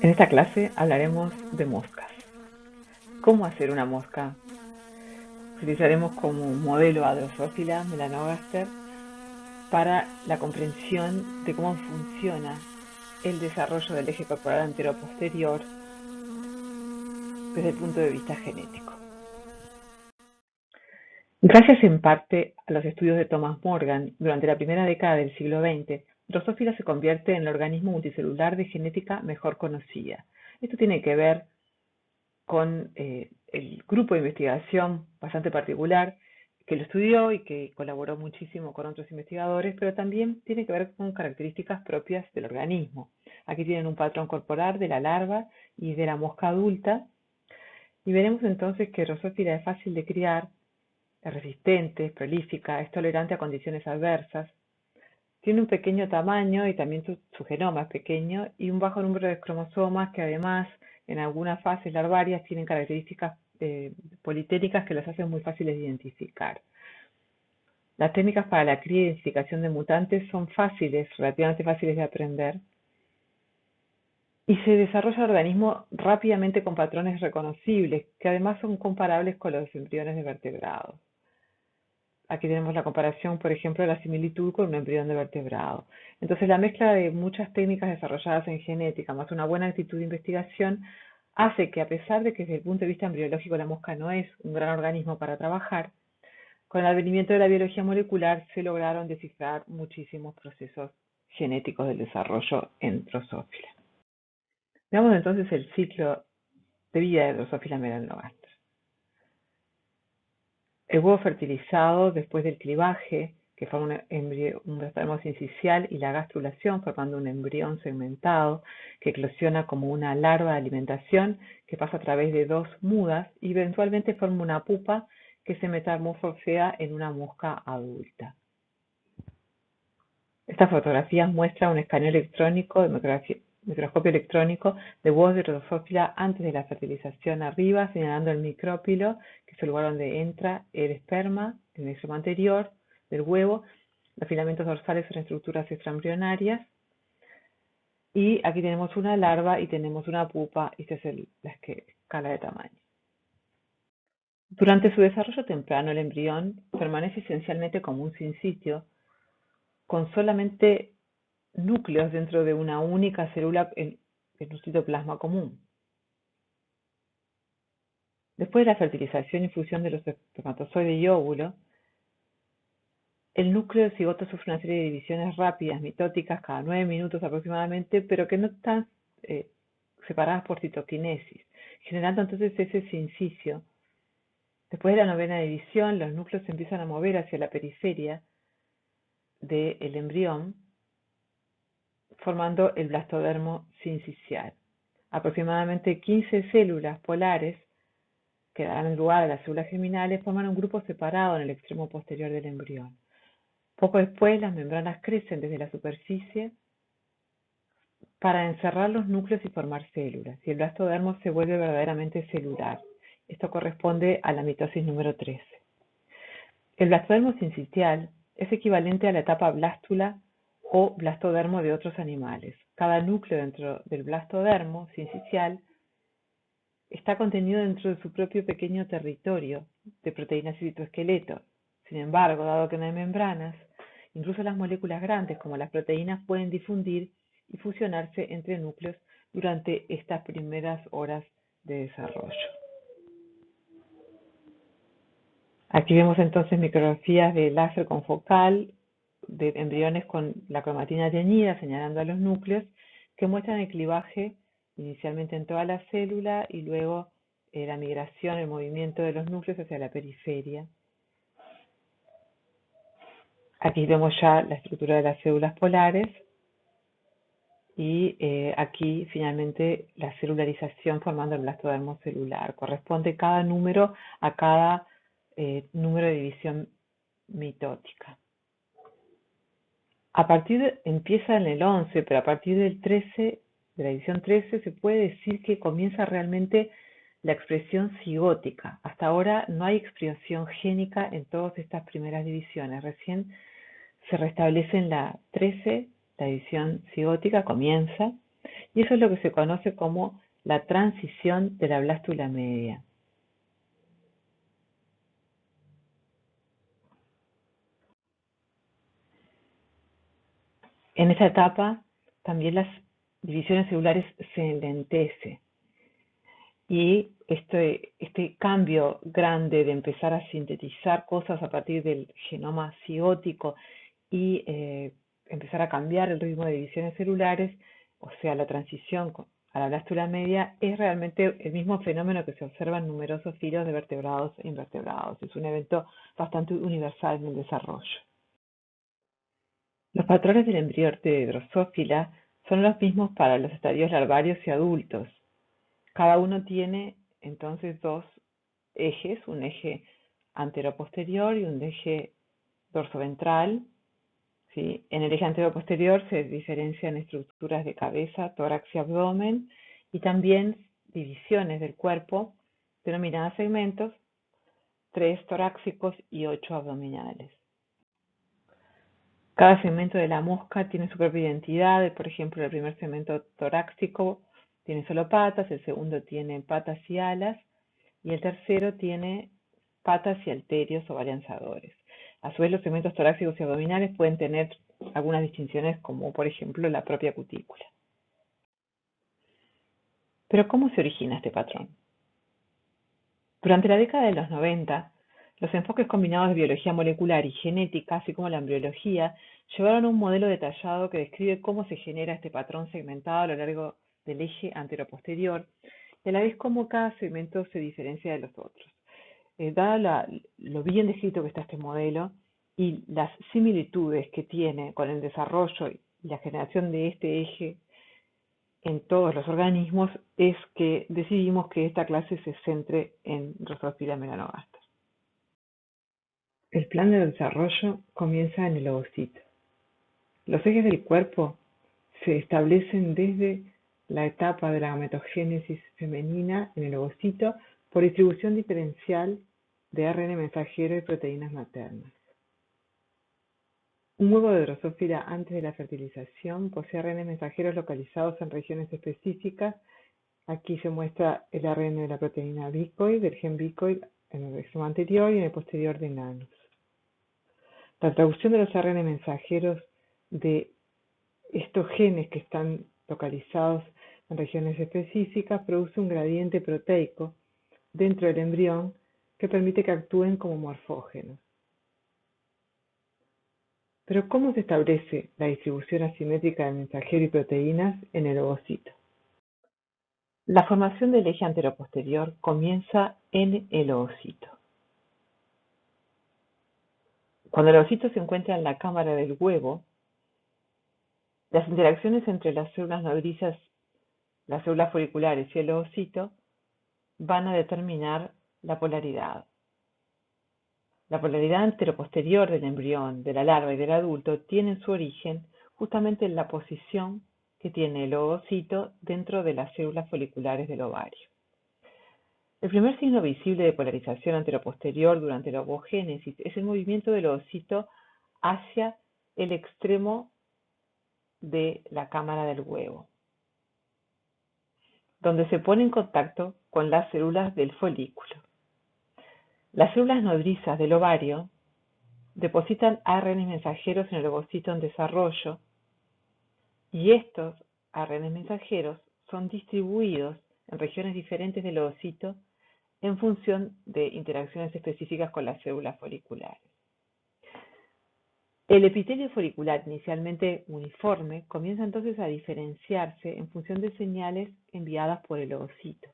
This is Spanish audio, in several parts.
En esta clase hablaremos de moscas. ¿Cómo hacer una mosca? Utilizaremos como modelo a Drosophila melanogaster para la comprensión de cómo funciona el desarrollo del eje corporal antero-posterior desde el punto de vista genético. Gracias en parte a los estudios de Thomas Morgan, durante la primera década del siglo XX, Drosophila se convierte en el organismo multicelular de genética mejor conocida. Esto tiene que ver con el grupo de investigación bastante particular que lo estudió y que colaboró muchísimo con otros investigadores, pero también tiene que ver con características propias del organismo. Aquí tienen un patrón corporal de la larva y de la mosca adulta, y veremos entonces que Drosophila es fácil de criar, es resistente, es prolífica, es tolerante a condiciones adversas, tiene un pequeño tamaño y también su genoma es pequeño y un bajo número de cromosomas que además en algunas fases larvarias tienen características politénicas que las hacen muy fáciles de identificar. Las técnicas para la cría y identificación de mutantes son fáciles, relativamente fáciles de aprender, y se desarrolla el organismo rápidamente con patrones reconocibles, que además son comparables con los embriones de vertebrados. Aquí tenemos la comparación, por ejemplo, de la similitud con un embrión de vertebrado. Entonces, la mezcla de muchas técnicas desarrolladas en genética más una buena actitud de investigación hace que, a pesar de que desde el punto de vista embriológico la mosca no es un gran organismo para trabajar, con el advenimiento de la biología molecular se lograron descifrar muchísimos procesos genéticos del desarrollo en Drosophila. Veamos entonces el ciclo de vida de Drosophila melanogaster. El huevo fertilizado después del clivaje, que forma un blastema sincicial, y la gastrulación, formando un embrión segmentado que eclosiona como una larva de alimentación que pasa a través de dos mudas y eventualmente forma una pupa que se metamorfosea en una mosca adulta. Esta fotografía muestra un escaneo electrónico de microscopio electrónico de huevos de Drosophila antes de la fertilización arriba, señalando el micrópilo, que es el lugar donde entra el esperma, en el extremo anterior del huevo. Los filamentos dorsales son estructuras extraembrionarias. Y aquí tenemos una larva y tenemos una pupa, y esta es la escala de tamaño. Durante su desarrollo temprano, el embrión permanece esencialmente como un sinsitio, con solamente núcleos dentro de una única célula en un citoplasma común. Después de la fertilización y fusión de los espermatozoide y óvulo, el núcleo del cigoto sufre una serie de divisiones rápidas, mitóticas, cada 9 minutos aproximadamente, pero que no están separadas por citoquinesis, generando entonces ese sincicio. Después de la 9ª división, los núcleos se empiezan a mover hacia la periferia del embrión, formando el blastodermo sincicial. Aproximadamente 15 células polares que darán lugar a las células germinales forman un grupo separado en el extremo posterior del embrión. Poco después, las membranas crecen desde la superficie para encerrar los núcleos y formar células, y el blastodermo se vuelve verdaderamente celular. Esto corresponde a la mitosis número 13. El blastodermo sincicial es equivalente a la etapa blástula o blastodermo de otros animales. Cada núcleo dentro del blastodermo sincicial está contenido dentro de su propio pequeño territorio de proteínas y citoesqueleto. Sin embargo, dado que no hay membranas, incluso las moléculas grandes como las proteínas pueden difundir y fusionarse entre núcleos durante estas primeras horas de desarrollo. Aquí vemos entonces micrografías de láser confocal de embriones con la cromatina teñida señalando a los núcleos que muestran el clivaje inicialmente en toda la célula y luego la migración, el movimiento de los núcleos hacia la periferia. Aquí vemos ya la estructura de las células polares y aquí finalmente la celularización formando el blastodermo celular. Corresponde cada número a cada número de división mitótica. Empieza en el 11, pero a partir del 13, de la división 13, se puede decir que comienza realmente la expresión cigótica. Hasta ahora no hay expresión génica en todas estas primeras divisiones. Recién se restablece en la 13, la división cigótica comienza, Y eso es lo que se conoce como la transición de la blástula media. En esta etapa también las divisiones celulares se enlentecen y este cambio grande de empezar a sintetizar cosas a partir del genoma cigótico y empezar a cambiar el ritmo de divisiones celulares, o sea, la transición a la blástula media, es realmente el mismo fenómeno que se observa en numerosos filos de vertebrados e invertebrados. Es un evento bastante universal en el desarrollo. Los patrones del embrión de Drosophila son los mismos para los estadios larvarios y adultos. Cada uno tiene entonces dos ejes, un eje anteroposterior y un eje dorsoventral. ¿Sí? En el eje anteroposterior se diferencian estructuras de cabeza, tórax y abdomen, y también divisiones del cuerpo denominadas segmentos, 3 torácicos y 8 abdominales. Cada segmento de la mosca tiene su propia identidad. Por ejemplo, el primer segmento torácico tiene solo patas, el segundo tiene patas y alas, y el tercero tiene patas y halterios o balanzadores. A su vez, los segmentos torácicos y abdominales pueden tener algunas distinciones, como por ejemplo la propia cutícula. Pero ¿cómo se origina este patrón? Durante la década de los 90, los enfoques combinados de biología molecular y genética, así como la embriología, llevaron a un modelo detallado que describe cómo se genera este patrón segmentado a lo largo del eje anteroposterior y a la vez cómo cada segmento se diferencia de los otros. Dado lo bien descrito que está este modelo y las similitudes que tiene con el desarrollo y la generación de este eje en todos los organismos, es que decidimos que esta clase se centre en Drosophila melanogaster. El plan de desarrollo comienza en el ovocito. Los ejes del cuerpo se establecen desde la etapa de la gametogénesis femenina en el ovocito por distribución diferencial de ARN mensajero y proteínas maternas. Un huevo de Drosophila antes de la fertilización posee ARN mensajeros localizados en regiones específicas. Aquí se muestra el ARN de la proteína bicoid, del gen bicoid en el extremo anterior y en el posterior de Nanus. La traducción de los ARN mensajeros de estos genes que están localizados en regiones específicas produce un gradiente proteico dentro del embrión que permite que actúen como morfógenos. Pero ¿cómo se establece la distribución asimétrica de mensajero y proteínas en el ovocito? La formación del eje anteroposterior comienza en el ovocito. Cuando el ovocito se encuentra en la cámara del huevo, las interacciones entre las células nodrizas, las células foliculares y el ovocito van a determinar la polaridad. La polaridad anteroposterior del embrión, de la larva y del adulto tienen su origen justamente en la posición que tiene el ovocito dentro de las células foliculares del ovario. El primer signo visible de polarización anteroposterior durante la ovogénesis es el movimiento del ovocito hacia el extremo de la cámara del huevo, donde se pone en contacto con las células del folículo. Las células nodrizas del ovario depositan ARN mensajeros en el ovocito en desarrollo y estos ARN mensajeros son distribuidos en regiones diferentes del ovocito en función de interacciones específicas con las células foliculares. El epitelio folicular, inicialmente uniforme, comienza entonces a diferenciarse en función de señales enviadas por el ovocito.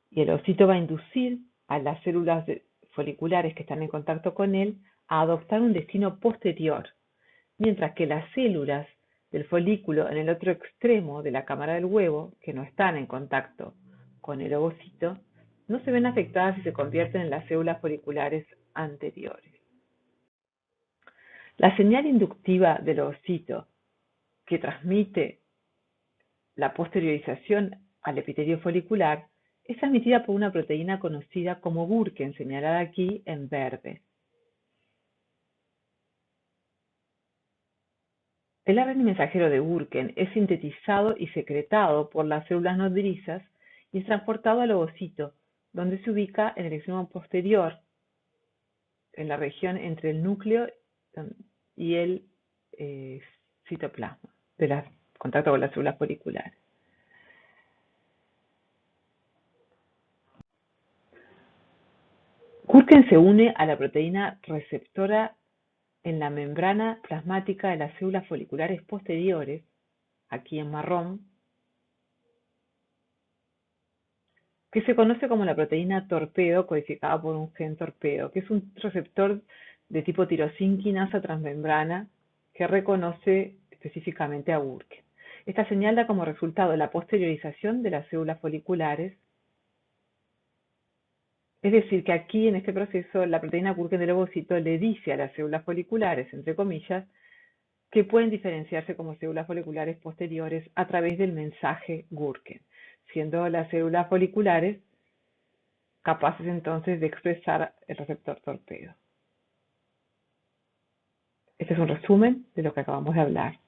Y el ovocito va a inducir a las células foliculares que están en contacto con él a adoptar un destino posterior, mientras que las células del folículo en el otro extremo de la cámara del huevo, que no están en contacto con el ovocito, no se ven afectadas y se convierten en las células foliculares anteriores. La señal inductiva del ovocito que transmite la posteriorización al epitelio folicular es transmitida por una proteína conocida como Burken, señalada aquí en verde. El ARN mensajero de Burken es sintetizado y secretado por las células nodrizas y es transportado al ovocito, donde se ubica en el extremo posterior, en la región entre el núcleo y el citoplasma, contacto con las células foliculares. Burken se une a la proteína receptora en la membrana plasmática de las células foliculares posteriores, aquí en marrón, que se conoce como la proteína torpedo codificada por un gen torpedo, que es un receptor de tipo tirosina quinasa transmembrana que reconoce específicamente a Burken. Esta señal da como resultado la posteriorización de las células foliculares, es decir, que aquí en este proceso la proteína Burken del ovocito le dice a las células foliculares, entre comillas, que pueden diferenciarse como células foliculares posteriores a través del mensaje Burken, siendo las células foliculares capaces entonces de expresar el receptor torpedo. Este es un resumen de lo que acabamos de hablar.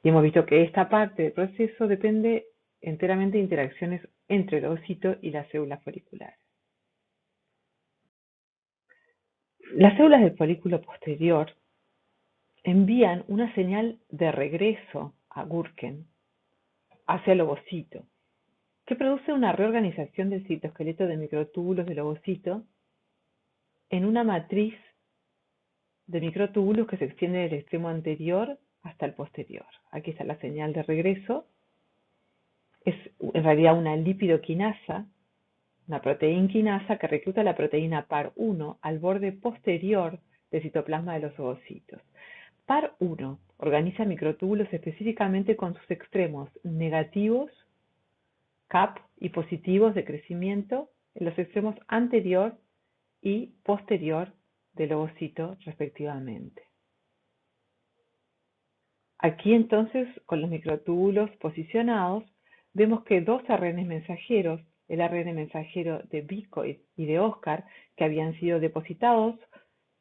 Y hemos visto que esta parte del proceso depende enteramente de interacciones entre el ovocito y las células foliculares. Las células del folículo posterior envían una señal de regreso a Burken hacia el ovocito, que produce una reorganización del citoesqueleto de microtúbulos del ovocito en una matriz de microtúbulos que se extiende del extremo anterior hasta el posterior. Aquí está la señal de regreso. Es en realidad una lipidoquinasa, una proteína quinasa que recluta la proteína PAR1 al borde posterior del citoplasma de los ovocitos. PAR1 organiza microtúbulos específicamente con sus extremos negativos, CAP, y positivos de crecimiento en los extremos anterior y posterior del ovocito respectivamente. Aquí entonces, con los microtúbulos posicionados, vemos que dos ARN mensajeros, el ARN mensajero de Bicoid y de Oscar, que habían sido depositados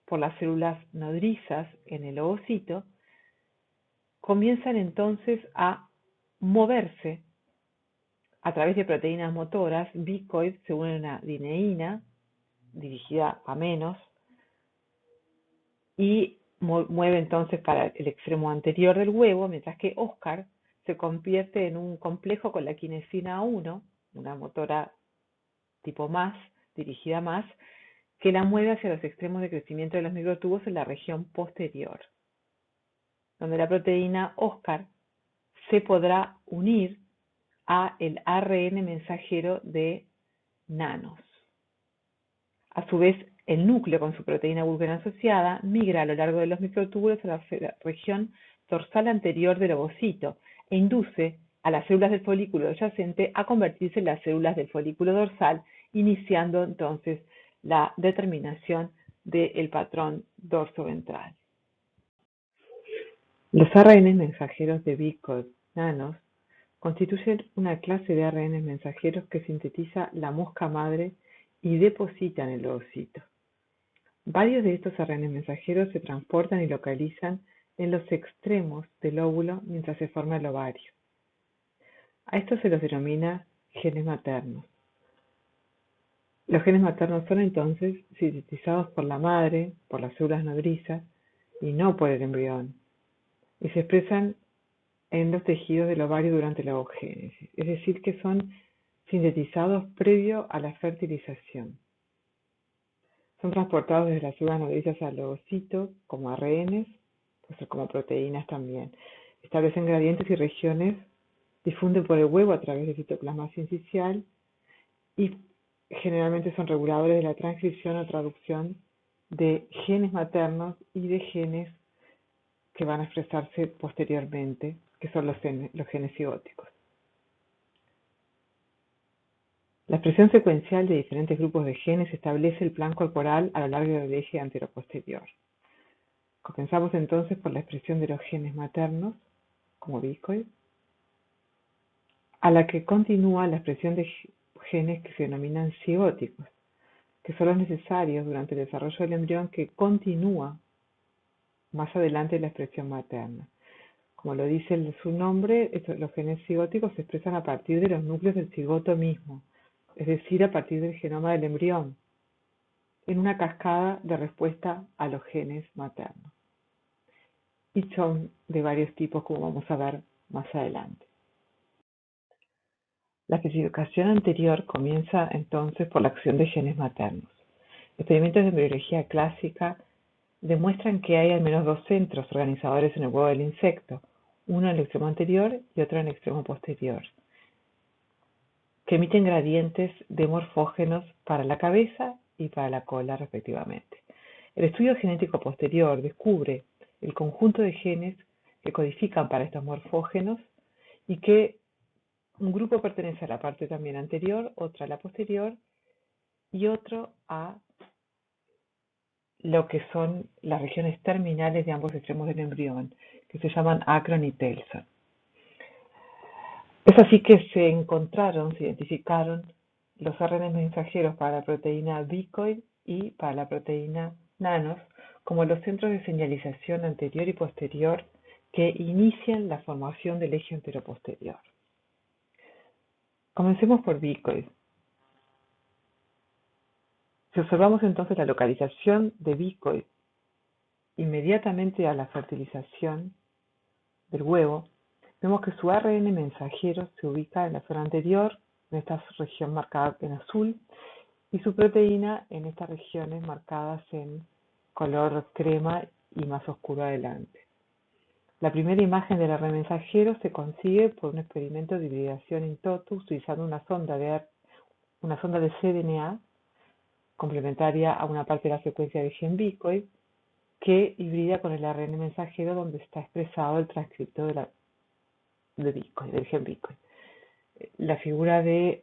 por las células nodrizas en el ovocito, comienzan entonces a moverse a través de proteínas motoras. Bicoid se une a una dineína dirigida a menos y mueve entonces para el extremo anterior del huevo, mientras que Oscar se convierte en un complejo con la quinesina 1, una motora tipo más, dirigida más, que la mueve hacia los extremos de crecimiento de los microtúbulos en la región posterior, donde la proteína Oscar se podrá unir a el ARN mensajero de nanos. A su vez, el núcleo con su proteína Burken asociada migra a lo largo de los microtúbulos a la región dorsal anterior del ovocito e induce a las células del folículo adyacente a convertirse en las células del folículo dorsal, iniciando entonces la determinación del patrón dorsoventral. Los ARN mensajeros de Bicoid nanos constituyen una clase de ARN mensajeros que sintetiza la mosca madre y depositan en el ovocito. Varios de estos ARN mensajeros se transportan y localizan en los extremos del óvulo mientras se forma el ovario. A estos se los denomina genes maternos. Los genes maternos son entonces sintetizados por la madre, por las células nodrizas y no por el embrión, y se expresan en los tejidos del ovario durante la ovogénesis, es decir, que son sintetizados previo a la fertilización. Son transportados desde las células nodrizas al ovocito como ARNs, puede ser como proteínas también. Establecen gradientes y regiones, difunden por el huevo a través del citoplasma sincicial y generalmente son reguladores de la transcripción o traducción de genes maternos y de genes que van a expresarse posteriormente, que son los genes cigóticos. La expresión secuencial de diferentes grupos de genes establece el plan corporal a lo largo del eje anteroposterior. Comenzamos entonces por la expresión de los genes maternos, como Bicoid, a la que continúa la expresión de genes que se denominan cigóticos, que son los necesarios durante el desarrollo del embrión que continúa más adelante en la expresión materna. Como lo dice su nombre, los genes cigóticos se expresan a partir de los núcleos del cigoto mismo, es decir, a partir del genoma del embrión, en una cascada de respuesta a los genes maternos. Y son de varios tipos, como vamos a ver más adelante. La especificación anterior comienza entonces por la acción de genes maternos. Experimentos de embriología clásica demuestran que hay al menos dos centros organizadores en el huevo del insecto, uno en el extremo anterior y otro en el extremo posterior, que emiten gradientes de morfógenos para la cabeza y para la cola respectivamente. El estudio genético posterior descubre el conjunto de genes que codifican para estos morfógenos y que un grupo pertenece a la parte también anterior, otro a la posterior y otro a lo que son las regiones terminales de ambos extremos del embrión, que se llaman acron y telson. Es así que se identificaron los ARN mensajeros para la proteína bicoid y para la proteína nanos como los centros de señalización anterior y posterior que inician la formación del eje anteroposterior. Comencemos por bicoid. Si observamos entonces la localización de bicoid inmediatamente a la fertilización del huevo, vemos que su ARN mensajero se ubica en la zona anterior, en esta región marcada en azul, y su proteína en estas regiones marcadas en color crema y más oscuro adelante. La primera imagen del ARN mensajero se consigue por un experimento de hibridación in totu utilizando una sonda de cDNA complementaria a una parte de la secuencia de gen bicoid que hibrida con el ARN mensajero donde está expresado el transcripto del gen bicoid. La figura de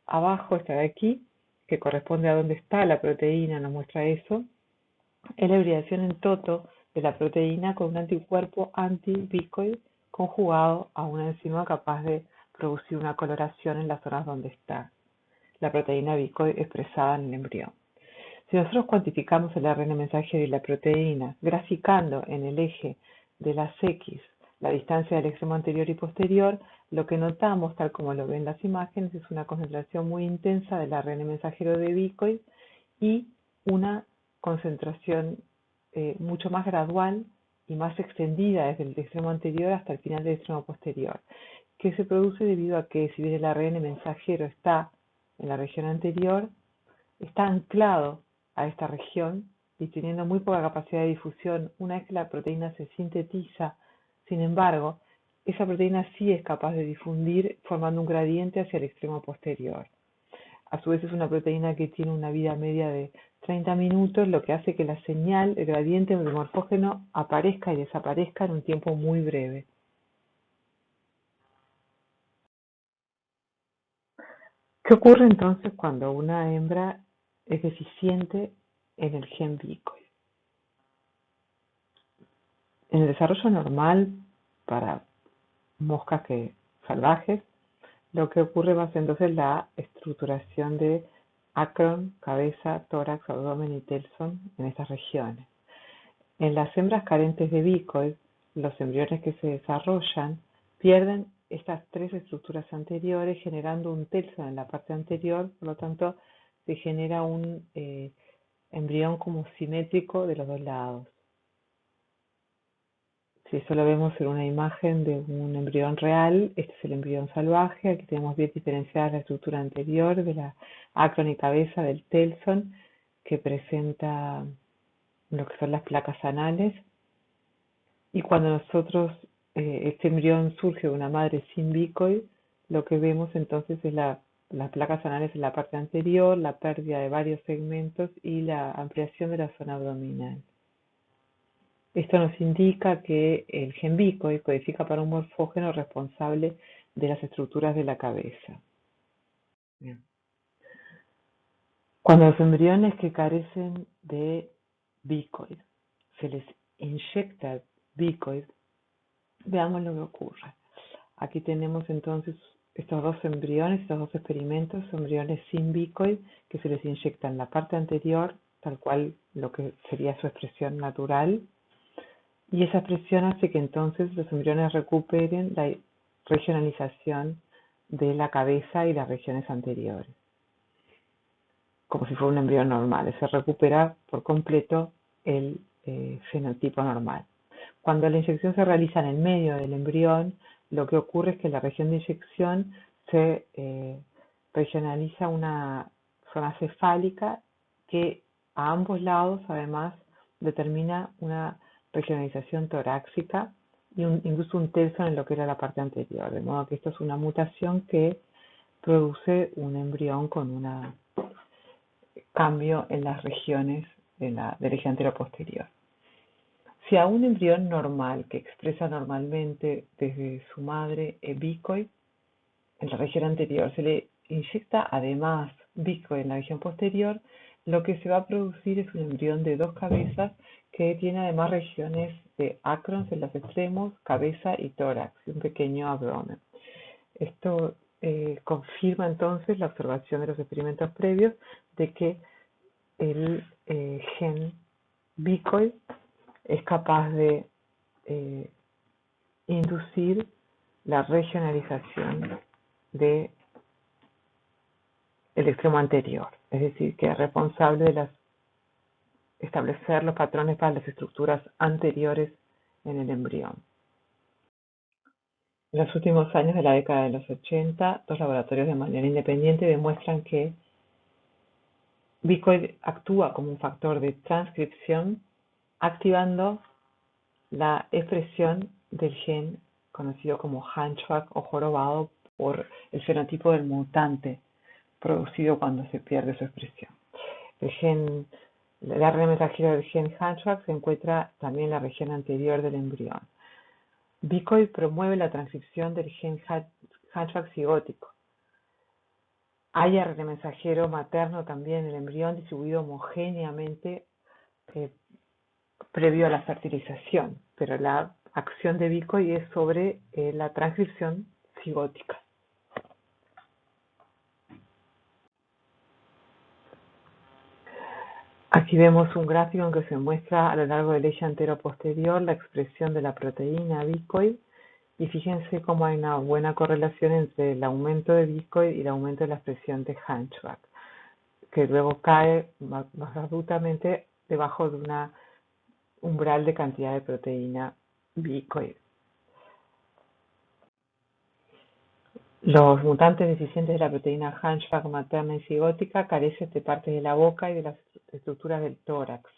abajo, esta de aquí, que corresponde a donde está la proteína, nos muestra eso, es la hibridación in toto de la proteína con un anticuerpo anti-bicoid conjugado a una enzima capaz de producir una coloración en las zonas donde está la proteína bicoid expresada en el embrión. Si nosotros cuantificamos el ARN mensajero y la proteína, graficando en el eje de las X la distancia del extremo anterior y posterior, lo que notamos, tal como lo ven las imágenes, es una concentración muy intensa del ARN mensajero de bicoid y una concentración mucho más gradual y más extendida desde el extremo anterior hasta el final del extremo posterior, que se produce debido a que si bien el ARN mensajero está en la región anterior, está anclado a esta región y teniendo muy poca capacidad de difusión. Una vez que la proteína se sintetiza, sin embargo, esa proteína sí es capaz de difundir formando un gradiente hacia el extremo posterior. A su vez es una proteína que tiene una vida media de 30 minutos, lo que hace que la señal, el gradiente del morfógeno, aparezca y desaparezca en un tiempo muy breve. ¿Qué ocurre entonces cuando una hembra es deficiente en el gen bicoid? En el desarrollo normal para moscas salvajes, lo que ocurre va a ser entonces la estructuración de acron, cabeza, tórax, abdomen y telson en estas regiones. En las hembras carentes de bicoid, los embriones que se desarrollan pierden estas tres estructuras anteriores, generando un telson en la parte anterior, por lo tanto se genera un embrión como simétrico de los dos lados. Si eso lo vemos en una imagen de un embrión real, este es el embrión salvaje. Aquí tenemos bien diferenciada la estructura anterior de la acron y cabeza del telson, que presenta lo que son las placas anales. Y cuando nosotros, este embrión surge de una madre sin bicoid, lo que vemos entonces es las placas anales en la parte anterior, la pérdida de varios segmentos y la ampliación de la zona abdominal. Esto nos indica que el gen bicoid codifica para un morfógeno responsable de las estructuras de la cabeza. Bien. Cuando los embriones que carecen de bicoid se les inyecta bicoid, veamos lo que ocurre. Aquí tenemos entonces estos dos embriones, estos dos experimentos, son embriones sin bicoid que se les inyecta en la parte anterior, tal cual lo que sería su expresión natural, y esa expresión hace que entonces los embriones recuperen la regionalización de la cabeza y las regiones anteriores, como si fuera un embrión normal. Se recupera por completo el fenotipo normal. Cuando la inyección se realiza en el medio del embrión, lo que ocurre es que la región de inyección se regionaliza una zona cefálica que a ambos lados además determina una regionalización torácica y incluso un tercio en lo que era la parte anterior, de modo que esto es una mutación que produce un embrión con un cambio en las regiones del eje antero-posterior. Si a un embrión normal que expresa normalmente desde su madre bicoid en la región anterior se le inyecta además bicoid en la región posterior, lo que se va a producir es un embrión de dos cabezas que tiene además regiones de acrons en los extremos, cabeza y tórax, y un pequeño abdomen. Esto confirma entonces la observación de los experimentos previos de que el gen bicoid es capaz de inducir la regionalización del extremo anterior, es decir, que es responsable de establecer los patrones para las estructuras anteriores en el embrión. En los últimos años de la década de los 80, dos laboratorios de manera independiente demuestran que bicoid actúa como un factor de transcripción, activando la expresión del gen conocido como hunchback o jorobado por el fenotipo del mutante producido cuando se pierde su expresión. El ARN mensajero del gen hunchback se encuentra también en la región anterior del embrión. Bicoid promueve la transcripción del gen hunchback cigótico. Hay ARN mensajero materno también en el embrión distribuido homogéneamente previo a la fertilización, pero la acción de bicoid es sobre la transcripción cigótica. Aquí vemos un gráfico en que se muestra a lo largo del eje antero-posterior la expresión de la proteína bicoid, y fíjense cómo hay una buena correlación entre el aumento de bicoid y el aumento de la expresión de hunchback, que luego cae más abruptamente debajo de una umbral de cantidad de proteína bicoid. Los mutantes deficientes de la proteína hunchback materna y cigótica carecen de partes de la boca y de las estructuras del tórax.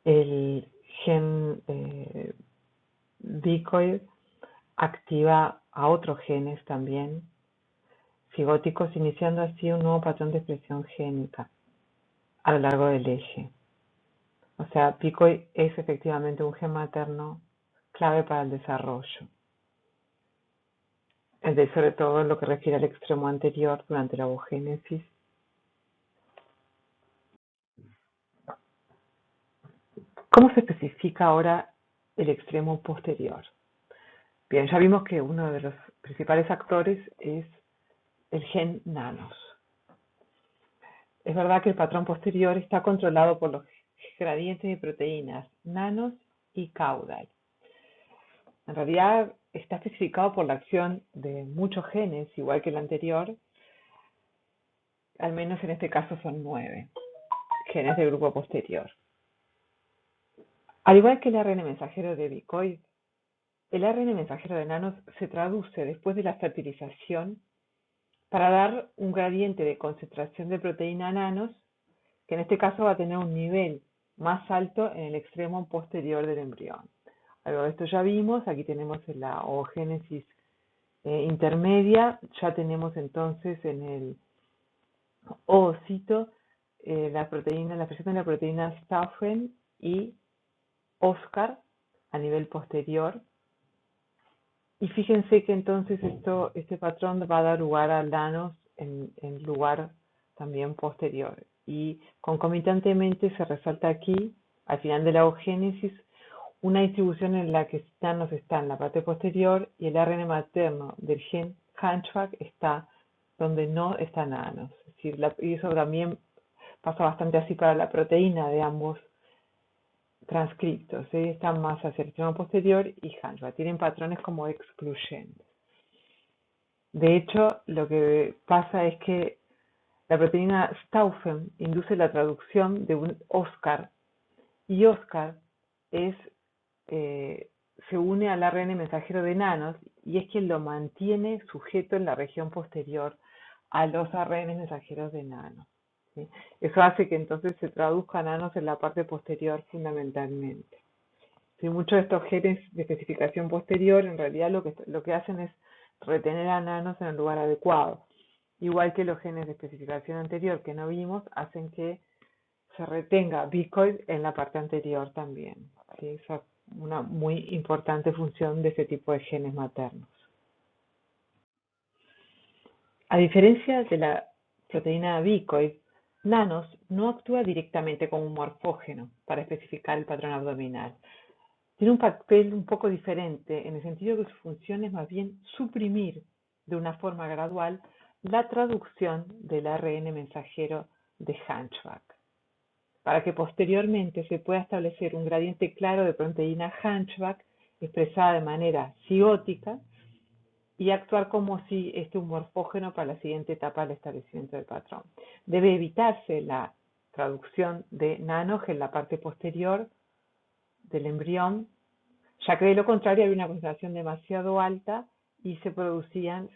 El gen bicoid activa a otros genes también cigóticos, iniciando así un nuevo patrón de expresión génica a lo largo del eje. O sea, bicoid es efectivamente un gen materno clave para el desarrollo, sobre todo en lo que refiere al extremo anterior durante la ovogénesis. ¿Cómo se especifica ahora el extremo posterior? Bien, ya vimos que uno de los principales actores es el gen nanos. Es verdad que el patrón posterior está controlado por los gradientes de proteínas nanos y caudal. En realidad está especificado por la acción de muchos genes, igual que el anterior. Al menos en este caso son 9 genes del grupo posterior. Al igual que el ARN mensajero de bicoid, el ARN mensajero de nanos se traduce después de la fertilización para dar un gradiente de concentración de proteína nanos, que en este caso va a tener un nivel más alto en el extremo posterior del embrión. Algo de esto ya vimos, aquí tenemos en la oogénesis intermedia, ya tenemos entonces en el oocito la presencia de la proteína Stauffen y Oscar a nivel posterior. Y fíjense que entonces este patrón va a dar lugar a nanos en lugar también posterior. Y concomitantemente se resalta aquí, al final de la oogénesis, una distribución en la que nanos está en la parte posterior y el ARN materno del gen Hunchback está donde no está nanos. Es decir, y eso también pasa bastante así para la proteína de ambos transcriptos. Están más hacia el extremo posterior y Hunchback. Tienen patrones como excluyentes. De hecho, lo que pasa es que la proteína Stauffen induce la traducción de un Oscar y Oscar es, eh, se une al ARN mensajero de nanos y es quien lo mantiene sujeto en la región posterior a los ARN mensajeros de nanos. ¿Sí? Eso hace que entonces se traduzcan nanos en la parte posterior fundamentalmente. ¿Sí? Muchos de estos genes de especificación posterior en realidad lo que hacen es retener a nanos en el lugar adecuado. Igual que los genes de especificación anterior que no vimos, hacen que se retenga bicoid en la parte anterior también. ¿Sí? Esa es una muy importante función de este tipo de genes maternos. A diferencia de la proteína bicoid, nanos no actúa directamente como un morfógeno para especificar el patrón abdominal. Tiene un papel un poco diferente en el sentido que su función es más bien suprimir de una forma gradual la traducción del ARN mensajero de Hunchback, para que posteriormente se pueda establecer un gradiente claro de proteína Hunchback expresada de manera cigótica y actuar como si este un morfógeno para la siguiente etapa del establecimiento del patrón. Debe evitarse la traducción de nanos en la parte posterior del embrión, ya que de lo contrario había una concentración demasiado alta y se producirían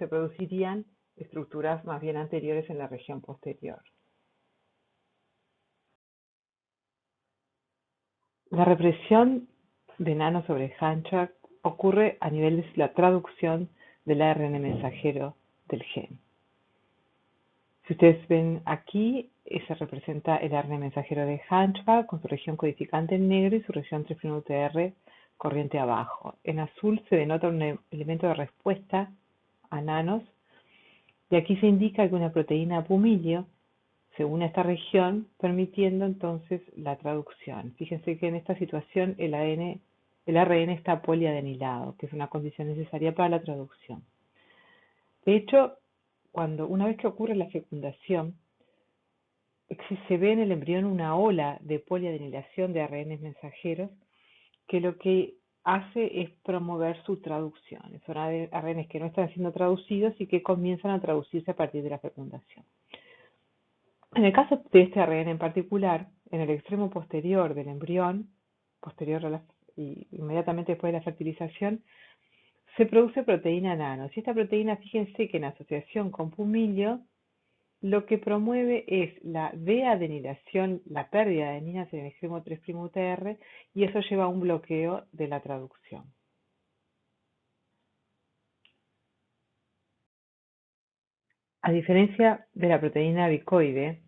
estructuras más bien anteriores en la región posterior. La represión de nanos sobre Hunchback ocurre a nivel de la traducción del ARN mensajero del gen. Si ustedes ven aquí, se representa el ARN mensajero de Hunchback con su región codificante en negro y su región 3'UTR corriente abajo. En azul se denota un elemento de respuesta a nanos y aquí se indica que una proteína pumilio se une a esta región permitiendo entonces la traducción. Fíjense que en esta situación el ARN está poliadenilado, que es una condición necesaria para la traducción. De hecho, una vez que ocurre la fecundación, se ve en el embrión una ola de poliadenilación de ARN mensajeros que lo que hace es promover su traducción. Son ARN que no están siendo traducidos y que comienzan a traducirse a partir de la fecundación. En el caso de este ARN en particular, en el extremo posterior del embrión, y inmediatamente después de la fertilización, se produce proteína nano. Y esta proteína, fíjense que en asociación con pumilio, lo que promueve es la deadenilación, la pérdida de adeninas en el extremo 3'UTR, y eso lleva a un bloqueo de la traducción. A diferencia de la proteína bicoide,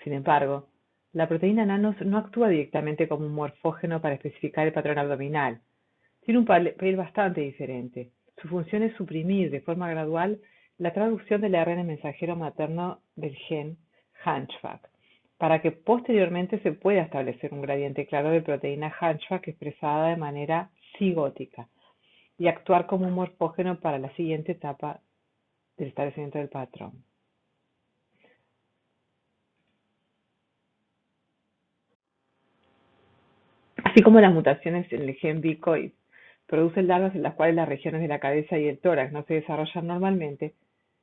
sin embargo, la proteína nanos no actúa directamente como un morfógeno para especificar el patrón abdominal. Tiene un papel bastante diferente. Su función es suprimir de forma gradual la traducción del ARN mensajero materno del gen Hunchback, para que posteriormente se pueda establecer un gradiente claro de proteína Hunchback expresada de manera cigótica y actuar como un morfógeno para la siguiente etapa del establecimiento del patrón. Así como las mutaciones en el gen bicoid producen larvas en las cuales las regiones de la cabeza y el tórax no se desarrollan normalmente,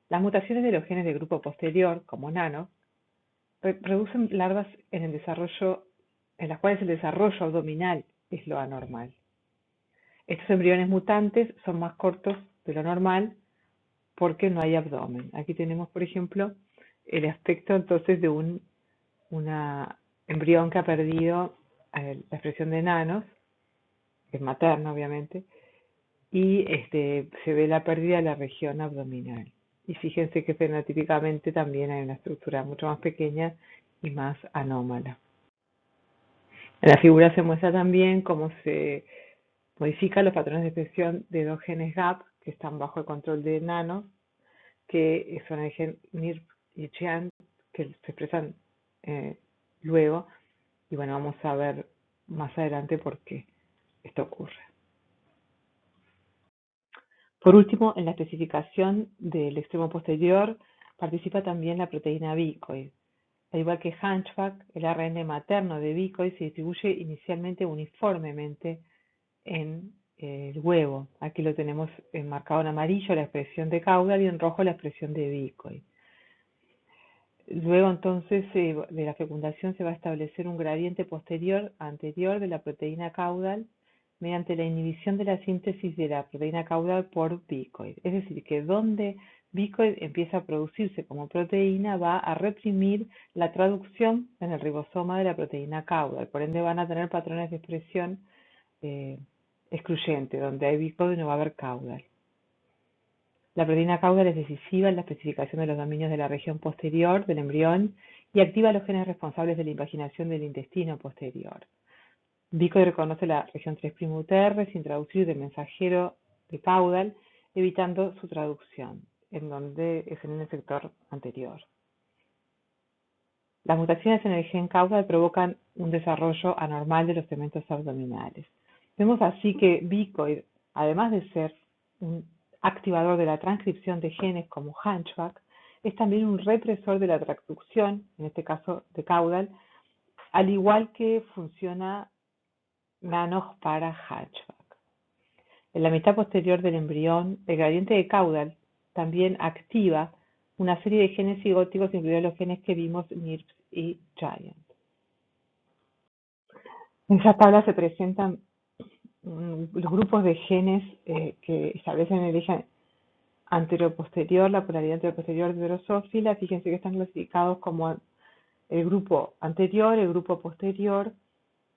las mutaciones de los genes del grupo posterior, como nano, producen larvas en las cuales el desarrollo abdominal es lo anormal. Estos embriones mutantes son más cortos de lo normal porque no hay abdomen. Aquí tenemos, por ejemplo, el aspecto entonces de un embrión que ha perdido la expresión de nanos, que es materno obviamente, y se ve la pérdida de la región abdominal. Y fíjense que fenotípicamente también hay una estructura mucho más pequeña y más anómala. En la figura se muestra también cómo se modifican los patrones de expresión de dos genes GAP que están bajo el control de nanos, que son el gen NIRP y CHIAN, que se expresan luego. Y bueno, vamos a ver más adelante por qué. esto ocurre. Por último, en la especificación del extremo posterior participa también la proteína bicoid. Al igual que Hunchback, el ARN materno de bicoid se distribuye inicialmente uniformemente en el huevo. Aquí lo tenemos marcado en amarillo la expresión de caudal y en rojo la expresión de bicoid. Luego entonces de la fecundación se va a establecer un gradiente posterior anterior de la proteína caudal mediante la inhibición de la síntesis de la proteína caudal por bicoid. Es decir, que donde bicoid empieza a producirse como proteína va a reprimir la traducción en el ribosoma de la proteína caudal. Por ende van a tener patrones de expresión excluyente. Donde hay bicoid no va a haber caudal. La proteína caudal es decisiva en la especificación de los dominios de la región posterior del embrión y activa los genes responsables de la invaginación del intestino posterior. Bicoid reconoce la región 3' UTR sin traducir del mensajero de caudal, evitando su traducción, en donde es en el sector anterior. Las mutaciones en el gen caudal provocan un desarrollo anormal de los segmentos abdominales. Vemos así que bicoid, además de ser un activador de la transcripción de genes como Hunchback, es también un represor de la transducción, en este caso de caudal, al igual que funciona Nanos para Hunchback. En la mitad posterior del embrión, el gradiente de caudal también activa una serie de genes cigóticos, incluidos los genes que vimos NIRPS y Giant. En esta tabla se presentan los grupos de genes que establecen el eje anteroposterior, la polaridad anteroposterior de drosófila. Fíjense que están clasificados como el grupo anterior, el grupo posterior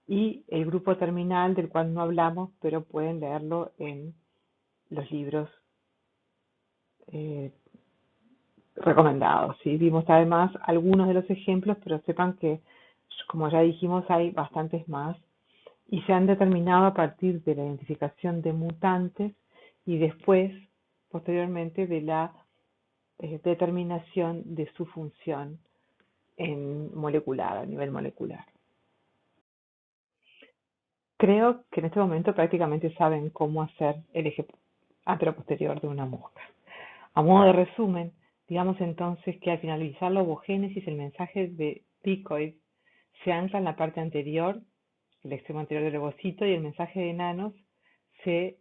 y el grupo terminal, del cual no hablamos, pero pueden leerlo en los libros recomendados. ¿Sí? Vimos además algunos de los ejemplos, pero sepan que, como ya dijimos, hay bastantes más y se han determinado a partir de la identificación de mutantes y después, posteriormente, de la determinación de su función molecular, a nivel molecular. Creo que en este momento prácticamente saben cómo hacer el eje anteroposterior de una mosca. A modo de resumen, digamos entonces que al finalizar la ovogénesis, el mensaje de bicoid se ancla en la parte anterior, el extremo anterior del ovocito, y el mensaje de nanos se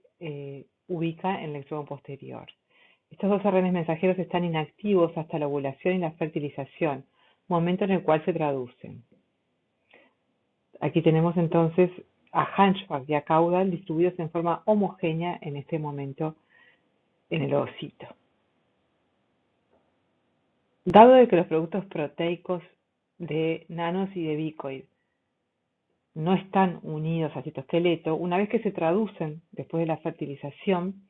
ubica en el extremo posterior. Estos dos ARN mensajeros están inactivos hasta la ovulación y la fertilización, momento en el cual se traducen. Aquí tenemos entonces a Hunchback y a caudal distribuidos en forma homogénea en este momento en el ovocito. Dado de que los productos proteicos de nanos y de bicoid no están unidos al citoesqueleto, una vez que se traducen después de la fertilización,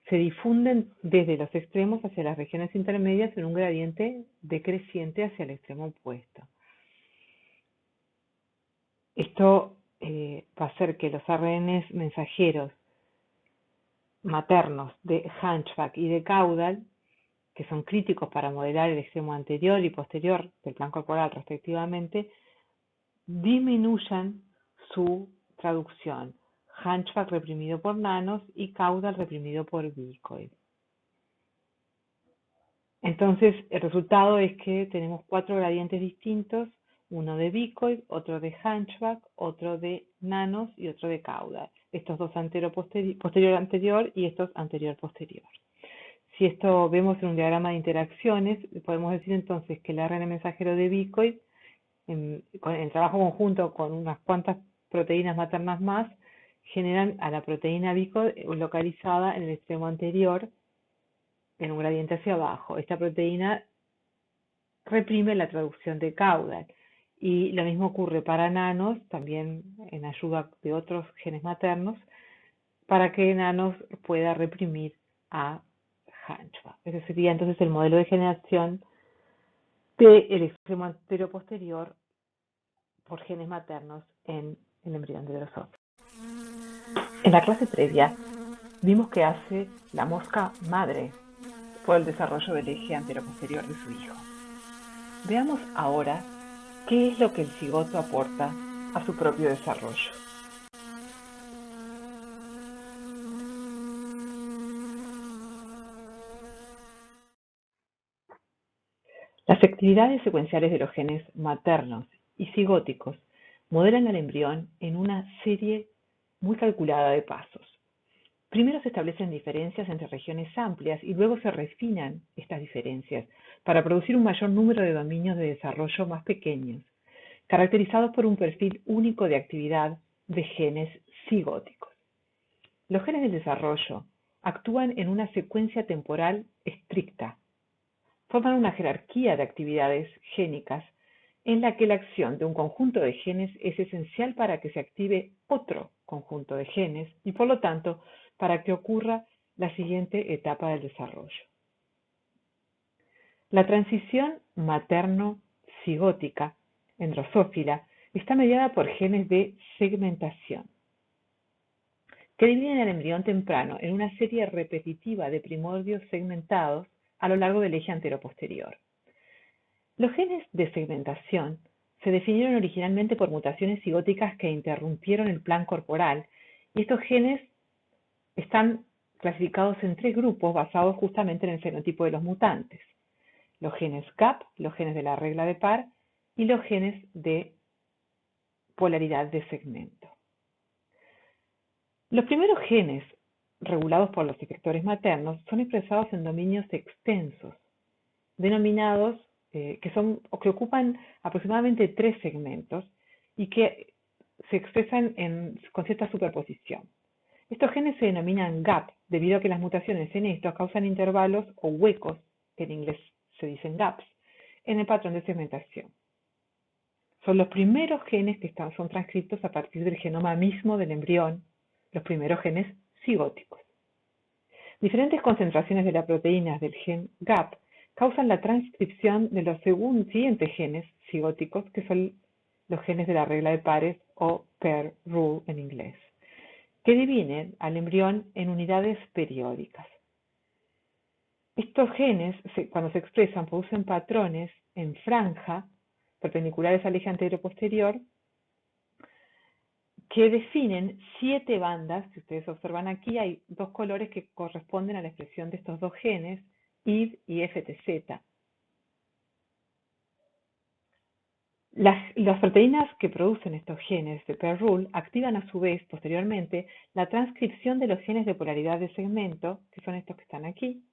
se difunden desde los extremos hacia las regiones intermedias en un gradiente decreciente hacia el extremo opuesto. Esto va a hacer que los ARNs mensajeros maternos de Hunchback y de caudal, que son críticos para modelar el extremo anterior y posterior del plan corporal respectivamente, disminuyan su traducción. Hunchback reprimido por nanos y caudal reprimido por bicoid. Entonces, el resultado es que tenemos 4 gradientes distintos, uno de bicoid, otro de Hunchback, otro de nanos y otro de caudal. Estos dos posterior-anterior y estos anterior-posterior. Si esto vemos en un diagrama de interacciones, podemos decir entonces que el ARN mensajero de bicoid, con el trabajo conjunto con unas cuantas proteínas maternas más, generan a la proteína bicoid localizada en el extremo anterior, en un gradiente hacia abajo. Esta proteína reprime la traducción de caudal. Y lo mismo ocurre para nanos, también en ayuda de otros genes maternos, para que nanos pueda reprimir a Hunchback. Ese sería entonces el modelo de generación del extremo anterior posterior por genes maternos en el embrión de Drosophila. En la clase previa vimos que hace la mosca madre por el desarrollo del eje anteroposterior de su hijo. Veamos ahora qué es lo que el cigoto aporta a su propio desarrollo. Las actividades secuenciales de los genes maternos y cigóticos modelan al embrión en una serie muy calculada de pasos. Primero se establecen diferencias entre regiones amplias y luego se refinan estas diferencias para producir un mayor número de dominios de desarrollo más pequeños, caracterizados por un perfil único de actividad de genes cigóticos. Los genes del desarrollo actúan en una secuencia temporal estricta. Forman una jerarquía de actividades génicas en la que la acción de un conjunto de genes es esencial para que se active otro conjunto de genes y, por lo tanto, para que ocurra la siguiente etapa del desarrollo. La transición materno-cigótica en Drosófila está mediada por genes de segmentación, que dividen el embrión temprano en una serie repetitiva de primordios segmentados a lo largo del eje antero-posterior. Los genes de segmentación se definieron originalmente por mutaciones cigóticas que interrumpieron el plan corporal, y estos genes están clasificados en 3 grupos basados justamente en el fenotipo de los mutantes: los genes GAP, los genes de la regla de par y los genes de polaridad de segmento. Los primeros genes regulados por los efectores maternos son expresados en dominios extensos, denominados que ocupan aproximadamente 3 segmentos y que se expresan con cierta superposición. Estos genes se denominan GAP debido a que las mutaciones en estos causan intervalos o huecos, que en inglés se dicen gaps, en el patrón de segmentación. Son los primeros genes que son transcritos a partir del genoma mismo del embrión, los primeros genes cigóticos. Diferentes concentraciones de la proteína del gen GAP causan la transcripción de los siguientes genes cigóticos, que son los genes de la regla de pares o pair rule en inglés, que dividen al embrión en unidades periódicas. Estos genes, cuando se expresan, producen patrones en franja perpendiculares al eje antero-posterior que definen 7 bandas. Si ustedes observan aquí, hay 2 colores que corresponden a la expresión de estos 2 genes, ID y FTZ. Las proteínas que producen estos genes de pair rule activan a su vez, posteriormente, la transcripción de los genes de polaridad de segmento, que son estos que están aquí,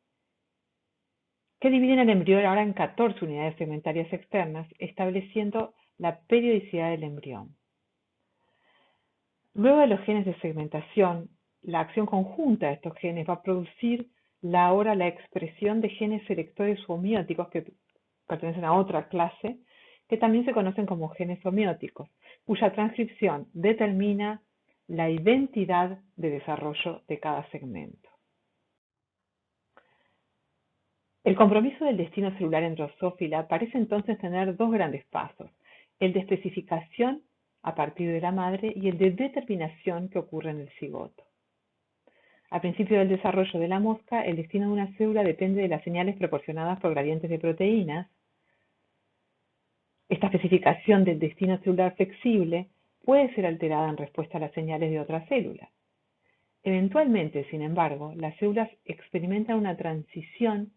que dividen el embrión ahora en 14 unidades segmentarias externas, estableciendo la periodicidad del embrión. Luego de los genes de segmentación, la acción conjunta de estos genes va a producir ahora la expresión de genes selectores homeóticos que pertenecen a otra clase, que también se conocen como genes homeóticos, cuya transcripción determina la identidad de desarrollo de cada segmento. El compromiso del destino celular en Drosófila parece entonces tener 2 grandes pasos: el de especificación a partir de la madre y el de determinación que ocurre en el cigoto. Al principio del desarrollo de la mosca, el destino de una célula depende de las señales proporcionadas por gradientes de proteínas. Esta especificación del destino celular flexible puede ser alterada en respuesta a las señales de otras células. Eventualmente, sin embargo, las células experimentan una transición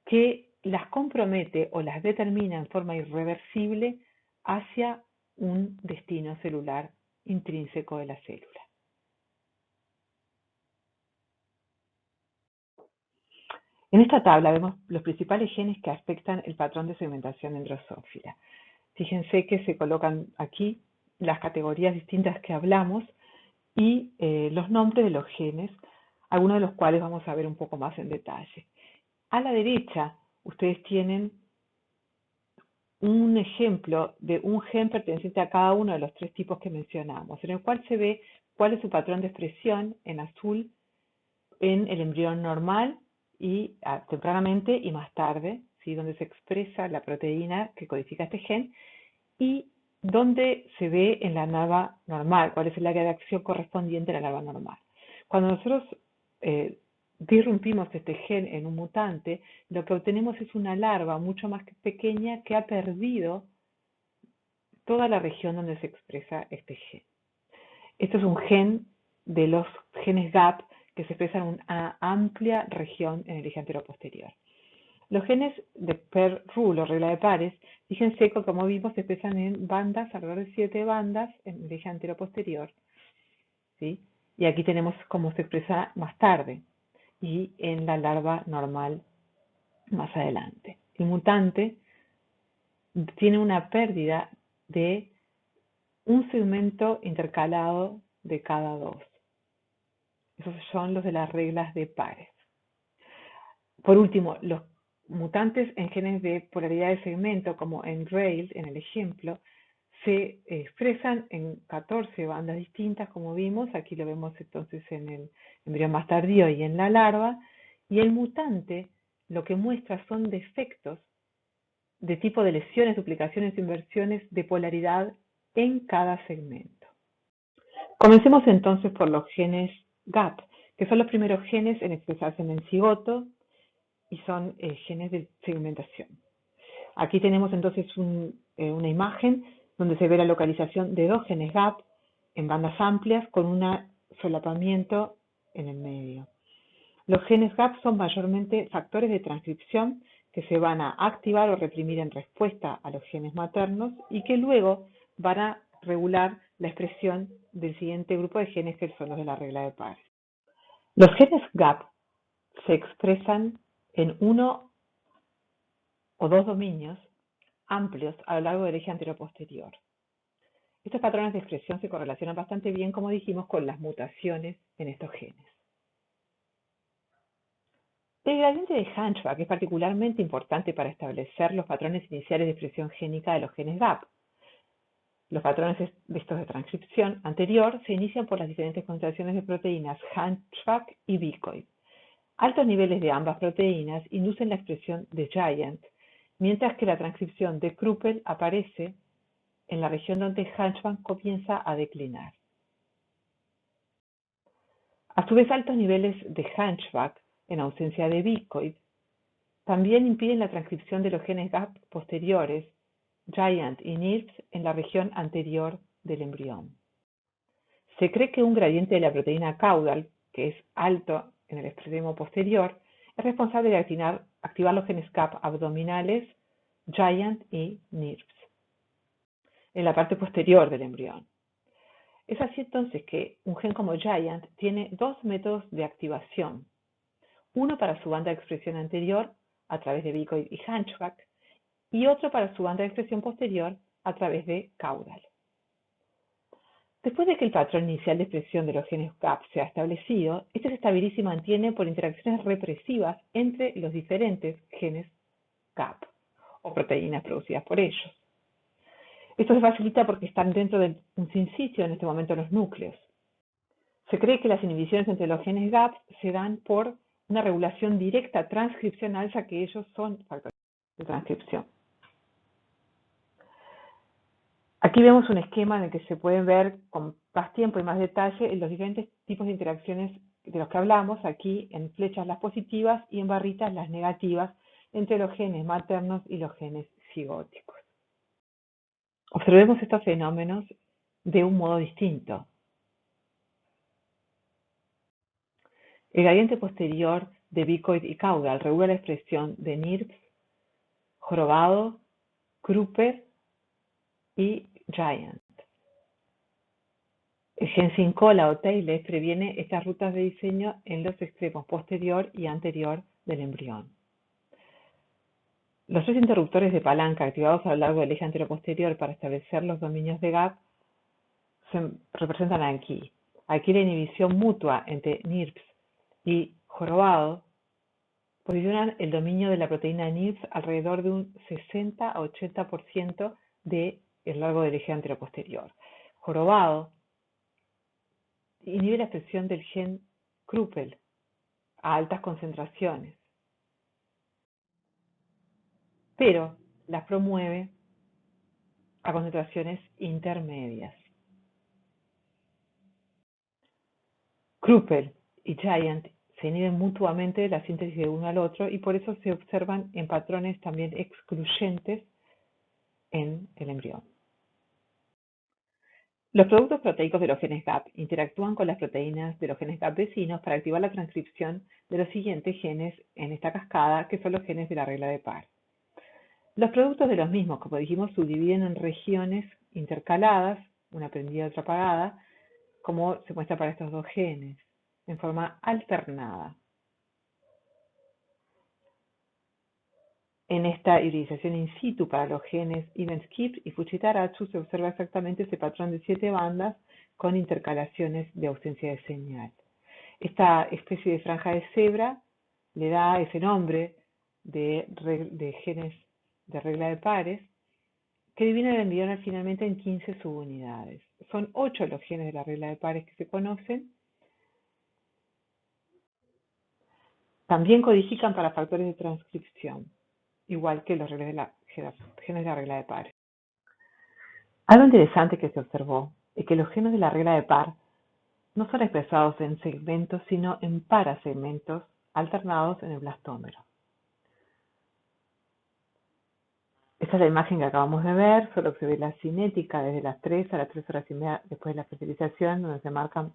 que las compromete o las determina en forma irreversible hacia un destino celular intrínseco de la célula. En esta tabla vemos los principales genes que afectan el patrón de segmentación en Drosófila. Fíjense que se colocan aquí las categorías distintas que hablamos y los nombres de los genes, algunos de los cuales vamos a ver un poco más en detalle. A la derecha, ustedes tienen un ejemplo de un gen perteneciente a cada uno de los 3 tipos que mencionamos, en el cual se ve cuál es su patrón de expresión en azul en el embrión normal y tempranamente y más tarde, ¿sí?, donde se expresa la proteína que codifica este gen, y donde se ve en la larva normal, cuál es el área de acción correspondiente a la larva normal. Cuando nosotros disrumpimos este gen en un mutante, lo que obtenemos es una larva mucho más pequeña que ha perdido toda la región donde se expresa este gen. Esto es un gen de los genes GAP que se expresan en una amplia región en el eje antero-posterior. Los genes de pair rule o regla de pares, fíjense que como vimos se expresan en bandas, alrededor de 7 bandas en el eje antero-posterior, ¿sí? Y aquí tenemos cómo se expresa más tarde y en la larva normal más adelante. El mutante tiene una pérdida de un segmento intercalado de cada dos. Esos son los de las reglas de pares. Por último, los mutantes en genes de polaridad de segmento, como en Grail, en el ejemplo, se expresan en 14 bandas distintas, como vimos. Aquí lo vemos entonces en el embrión más tardío y en la larva. Y el mutante lo que muestra son defectos de tipo de lesiones, duplicaciones, inversiones de polaridad en cada segmento. Comencemos entonces por los genes GAP, que son los primeros genes en expresarse en el cigoto y son genes de segmentación. Aquí tenemos entonces una imagen donde se ve la localización de dos genes GAP en bandas amplias con un solapamiento en el medio. Los genes GAP son mayormente factores de transcripción que se van a activar o reprimir en respuesta a los genes maternos y que luego van a regular la expresión del siguiente grupo de genes que son los de la regla de pares. Los genes GAP se expresan en uno o dos dominios amplios a lo largo del eje antero-posterior. Estos patrones de expresión se correlacionan bastante bien, como dijimos, con las mutaciones en estos genes. El gradiente de Hunchback es particularmente importante para establecer los patrones iniciales de expresión génica de los genes GAP. Los patrones de estos de transcripción anterior se inician por las diferentes concentraciones de proteínas Hunchback y Bicoid. Altos niveles de ambas proteínas inducen la expresión de Giant, mientras que la transcripción de Kruppel aparece en la región donde Hunchback comienza a declinar. A su vez, altos niveles de Hunchback, en ausencia de Bicoid, también impiden la transcripción de los genes GAP posteriores, Giant y NIRPS, en la región anterior del embrión. Se cree que un gradiente de la proteína caudal, que es alto en el extremo posterior, es responsable de activar los genes GAP abdominales, Giant y NIRPS, en la parte posterior del embrión. Es así entonces que un gen como Giant tiene dos métodos de activación, uno para su banda de expresión anterior a través de Bicoid y Hunchback y otro para su banda de expresión posterior a través de caudal. Después de que el patrón inicial de expresión de los genes GAP sea establecido, este se estabiliza y mantiene por interacciones represivas entre los diferentes genes GAP o proteínas producidas por ellos. Esto se facilita porque están dentro de un sinsitio en este momento los núcleos. Se cree que las inhibiciones entre los genes GAP se dan por una regulación directa transcripcional, ya que ellos son factores de transcripción. Aquí vemos un esquema en el que se pueden ver con más tiempo y más detalle los diferentes tipos de interacciones de los que hablamos, aquí en flechas las positivas y en barritas las negativas entre los genes maternos y los genes cigóticos. Observemos estos fenómenos de un modo distinto. El gradiente posterior de Bicoid y caudal regula la expresión de NIRPS, jorobado, Kruppel y Giant. El gen sin cola o tailless previene estas rutas de diseño en los extremos posterior y anterior del embrión. Los tres interruptores de palanca activados a lo largo del eje anteroposterior para establecer los dominios de GAP se representan aquí. Aquí la inhibición mutua entre NIRPS y jorobado posicionan el dominio de la proteína NIRPS alrededor de un 60 a 80% del largo del eje anteroposterior. Jorobado inhibe la expresión del gen Kruppel a altas concentraciones, pero las promueve a concentraciones intermedias. Kruppel y Giant se inhiben mutuamente la síntesis de uno al otro y por eso se observan en patrones también excluyentes en el embrión. Los productos proteicos de los genes GAP interactúan con las proteínas de los genes GAP vecinos para activar la transcripción de los siguientes genes en esta cascada, que son los genes de la regla de Parr. Los productos de los mismos, como dijimos, subdividen en regiones intercaladas, una prendida y otra apagada, como se muestra para estos dos genes, en forma alternada. En esta hibridización in situ para los genes Evans-Kippt y Fujitaratsu se observa exactamente ese patrón de 7 bandas con intercalaciones de ausencia de señal. Esta especie de franja de cebra le da ese nombre de genes de regla de pares que dividen el embrión finalmente en 15 subunidades. Son 8 los genes de la regla de pares que se conocen. También codifican para factores de transcripción, igual que los genes de la regla de pares. Algo interesante que se observó es que los genes de la regla de Parr no son expresados en segmentos, sino en parasegmentos alternados en el blastómero. Esta es la imagen que acabamos de ver, solo que se ve la cinética desde las 3 a las 3 horas y media después de la fertilización, donde se marcan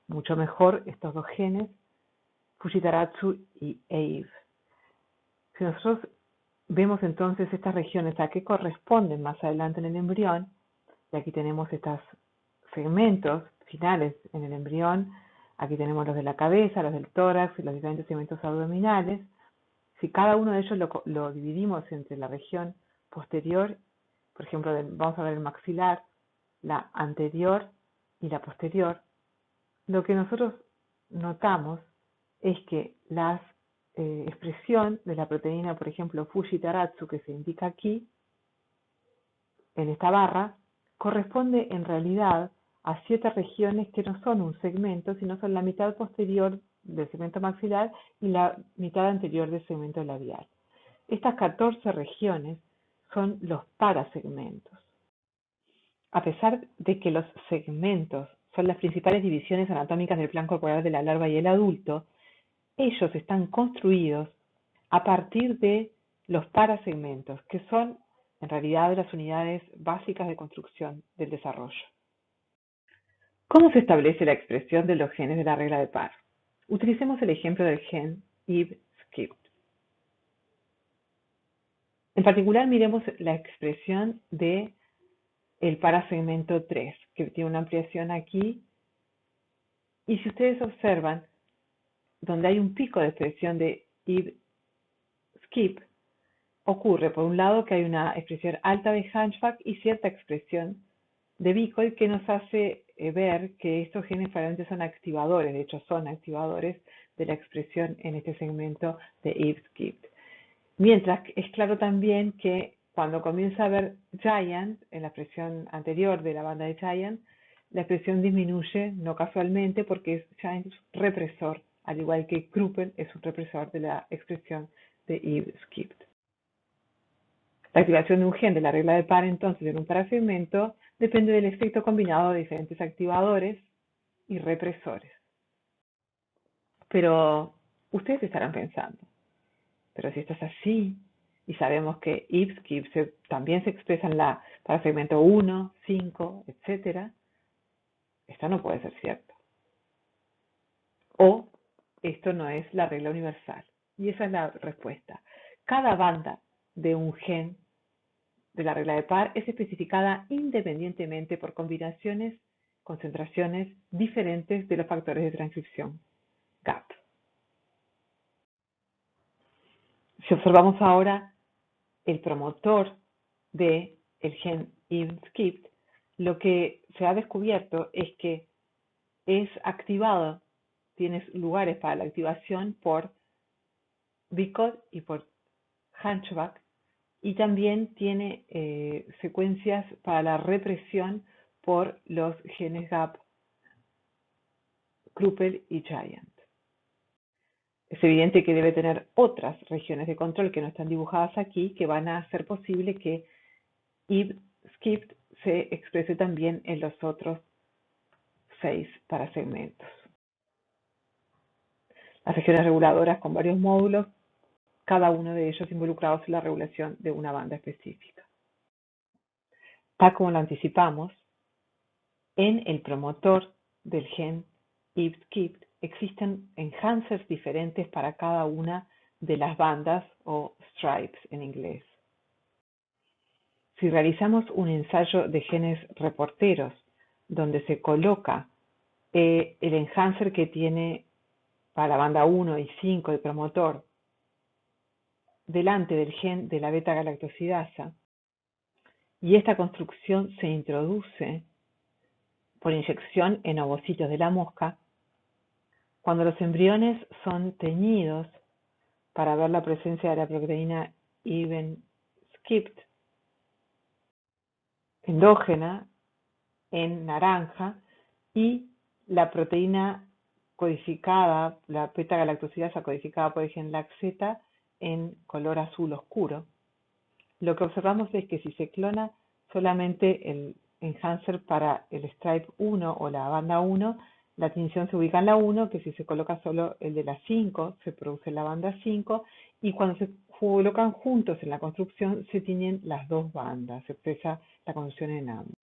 mucho mejor estos dos genes, Fujitaratsu y EIV. Si nosotros vemos entonces estas regiones a qué corresponden más adelante en el embrión, y aquí tenemos estos segmentos finales en el embrión, aquí tenemos los de la cabeza, los del tórax y los diferentes segmentos abdominales. Si cada uno de ellos lo dividimos entre la región posterior, por ejemplo, vamos a ver el maxilar, la anterior y la posterior, lo que nosotros notamos es que la expresión de la proteína, por ejemplo, Fujitaratsu, que se indica aquí, en esta barra, corresponde en realidad a 7 regiones que no son un segmento, sino son la mitad posterior del segmento maxilar y la mitad anterior del segmento labial. Estas 14 regiones son los parasegmentos. A pesar de que los segmentos son las principales divisiones anatómicas del plan corporal de la larva y el adulto, ellos están construidos a partir de los parasegmentos, que son en realidad las unidades básicas de construcción del desarrollo. ¿Cómo se establece la expresión de los genes de la regla de Parr? Utilicemos el ejemplo del gen Ib-Skip. En particular, miremos la expresión de el parasegmento 3, que tiene una ampliación aquí. Y si ustedes observan, donde hay un pico de expresión de Ib-Skip, ocurre por un lado que hay una expresión alta de Hunchback y cierta expresión de Bicoid que nos hace ver que estos genes probablemente son activadores, de hecho son activadores de la expresión en este segmento de Ib-Skip. Mientras es claro también que cuando comienza a ver Giant, en la expresión anterior de la banda de Giant, la expresión disminuye, no casualmente, porque Giant es represor, al igual que Kruppel es un represor de la expresión de Ib-Skip. La activación de un gen de la regla de Parr, entonces, en un parasegmento, depende del efecto combinado de diferentes activadores y represores. Pero ustedes estarán pensando, pero si esto es así, y sabemos que Ib-Skip también se expresa en la parasegmento 1, 5, etc., esto no puede ser cierto. O esto no es la regla universal. Y esa es la respuesta. Cada banda de un gen de la regla de Parr es especificada independientemente por combinaciones, concentraciones diferentes de los factores de transcripción GAP. Si observamos ahora el promotor del gen Ib-Skip, lo que se ha descubierto es que es activado, tiene lugares para la activación por Bicod y por Hunchback, y también tiene secuencias para la represión por los genes GAP, Kruppel y Giant. Es evidente que debe tener otras regiones de control que no están dibujadas aquí, que van a hacer posible que Ib-Skip se exprese también en los otros 6 parasegmentos. Las regiones reguladoras con varios módulos, cada uno de ellos involucrados en la regulación de una banda específica. Tal como lo anticipamos, En el promotor del gen IB-SCIPT existen enhancers diferentes para cada una de las bandas o stripes en inglés. Si realizamos un ensayo de genes reporteros donde se coloca el enhancer que tiene para la banda 1 y 5 del promotor delante del gen de la beta-galactosidasa y esta construcción se introduce por inyección en ovocitos de la mosca, cuando los embriones son teñidos para ver la presencia de la proteína IB-SCIPT endógena en naranja y la proteína codificada, la beta-galactosidasa codificada por el gen LAC-Z en color azul oscuro. Lo que observamos es que si se clona solamente el enhancer para el stripe 1 o la banda 1, la tinción se ubica en la 1, que si se coloca solo el de la 5, se produce la banda 5, y cuando se colocan juntos en la construcción, se tiñen las dos bandas, se expresa la construcción en ambos.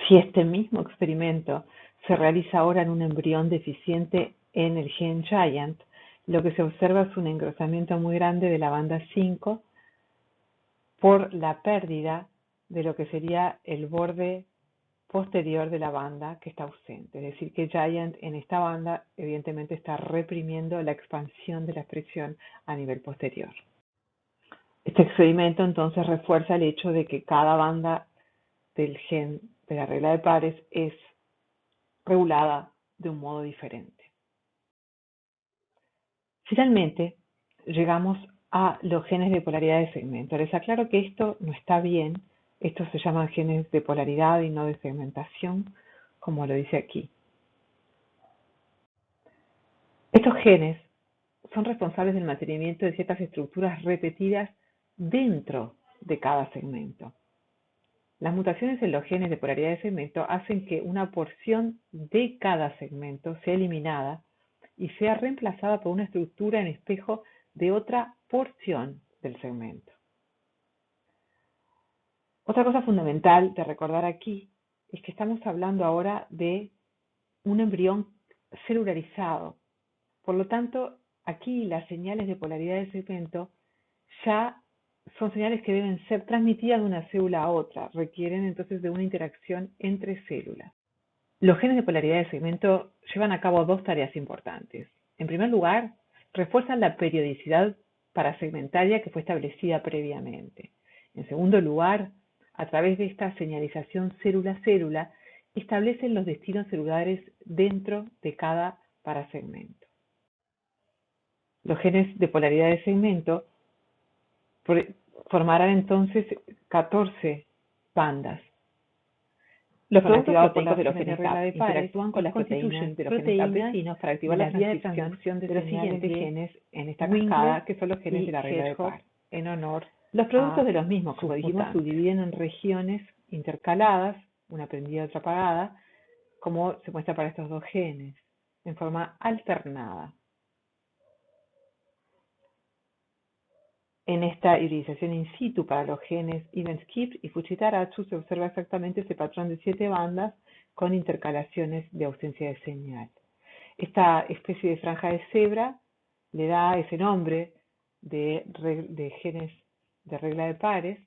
Si este mismo experimento se realiza ahora en un embrión deficiente en el gen Giant, lo que se observa es un engrosamiento muy grande de la banda 5 por la pérdida de lo que sería el borde posterior de la banda que está ausente. Es decir, que Giant en esta banda evidentemente está reprimiendo la expansión de la expresión a nivel posterior. Este experimento entonces refuerza el hecho de que cada banda del gen de la regla de pares es regulada de un modo diferente. Finalmente, llegamos a los genes de polaridad de segmento. Les aclaro que esto no está bien. Estos se llaman genes de polaridad y no de segmentación, como lo dice aquí. Estos genes son responsables del mantenimiento de ciertas estructuras repetidas dentro de cada segmento. Las mutaciones en los genes de polaridad de segmento hacen que una porción de cada segmento sea eliminada y sea reemplazada por una estructura en espejo de otra porción del segmento. Otra cosa fundamental de recordar aquí es que estamos hablando ahora de un embrión celularizado. Por lo tanto, aquí las señales de polaridad de segmento ya son señales que deben ser transmitidas de una célula a otra, requieren entonces de una interacción entre células. Los genes de polaridad de segmento llevan a cabo dos tareas importantes. En primer lugar, refuerzan la periodicidad parasegmentaria que fue establecida previamente. En segundo lugar, a través de esta señalización célula-célula, establecen los destinos celulares dentro de cada parasegmento. Los genes de polaridad de segmento formarán entonces 14 bandas. Los productos proteicos de los genes regla de pares interactúan con las proteínas de los genes TAP vecinos para activar la vía de transcripción de los siguientes genes en esta cascada, que son los genes de la regla de pares. En honor, los productos de los mismos, como dijimos, se dividen en regiones intercaladas, una prendida y otra apagada, como se muestra para estos dos genes, en forma alternada. En esta hibridización in situ para los genes IB-SCIPT y Fujitara-Tsu se observa exactamente ese patrón de 7 bandas con intercalaciones de ausencia de señal. Esta especie de franja de cebra le da ese nombre de genes de regla de pares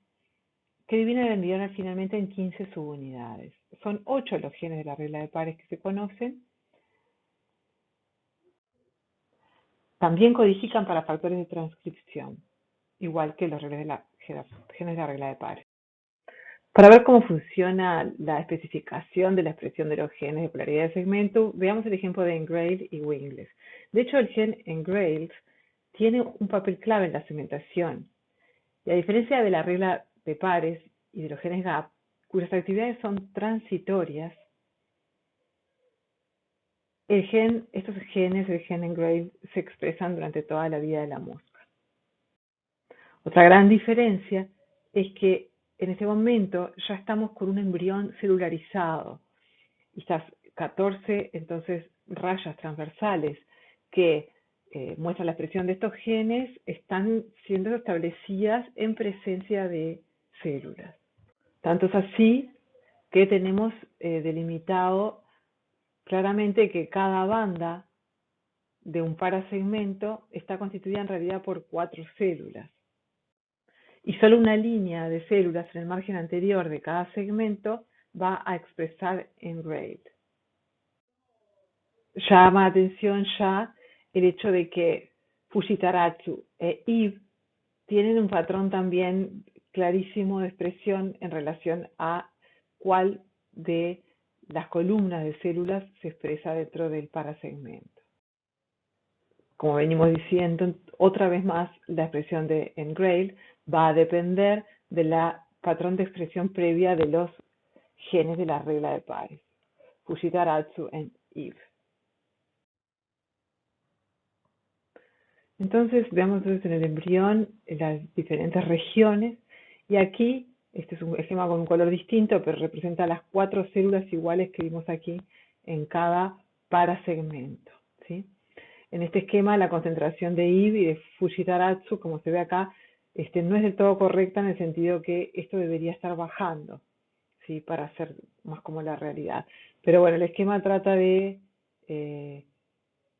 que dividen el embrión finalmente en 15 subunidades. Son 8 los genes de la regla de pares que se conocen. También codifican para factores de transcripción, igual que los genes de la regla de pares. Para ver cómo funciona la especificación de la expresión de los genes de polaridad de segmento, veamos el ejemplo de Engrailed y Wingles. De hecho, el gen Engrailed tiene un papel clave en la segmentación. Y a diferencia de la regla de pares y de los genes GAP, cuyas actividades son transitorias, estos genes del gen Engrailed se expresan durante toda la vida de la mosca. Otra gran diferencia es que en ese momento ya estamos con un embrión celularizado. Estas 14 entonces rayas transversales que muestran la expresión de estos genes están siendo establecidas en presencia de células. Tanto es así que tenemos delimitado claramente que cada banda de un parasegmento está constituida en realidad por 4 células. Y solo una línea de células en el margen anterior de cada segmento va a expresar engrave. Llama la atención ya el hecho de que Fujitaratsu e Eve tienen un patrón también clarísimo de expresión en relación a cuál de las columnas de células se expresa dentro del parasegmento. Como venimos diciendo, otra vez más, la expresión de engrave va a depender del patrón de expresión previa de los genes de la regla de pares, Fujitaratsu y Eve. Entonces, veamos en el embrión las diferentes regiones, y aquí, este es un esquema con un color distinto, pero representa las 4 células iguales que vimos aquí en cada parasegmento, ¿sí? En este esquema, la concentración de Eve y de Fujitaratsu, como se ve acá, no es del todo correcta en el sentido que esto debería estar bajando, ¿sí? Para ser más como la realidad. Pero bueno, el esquema trata de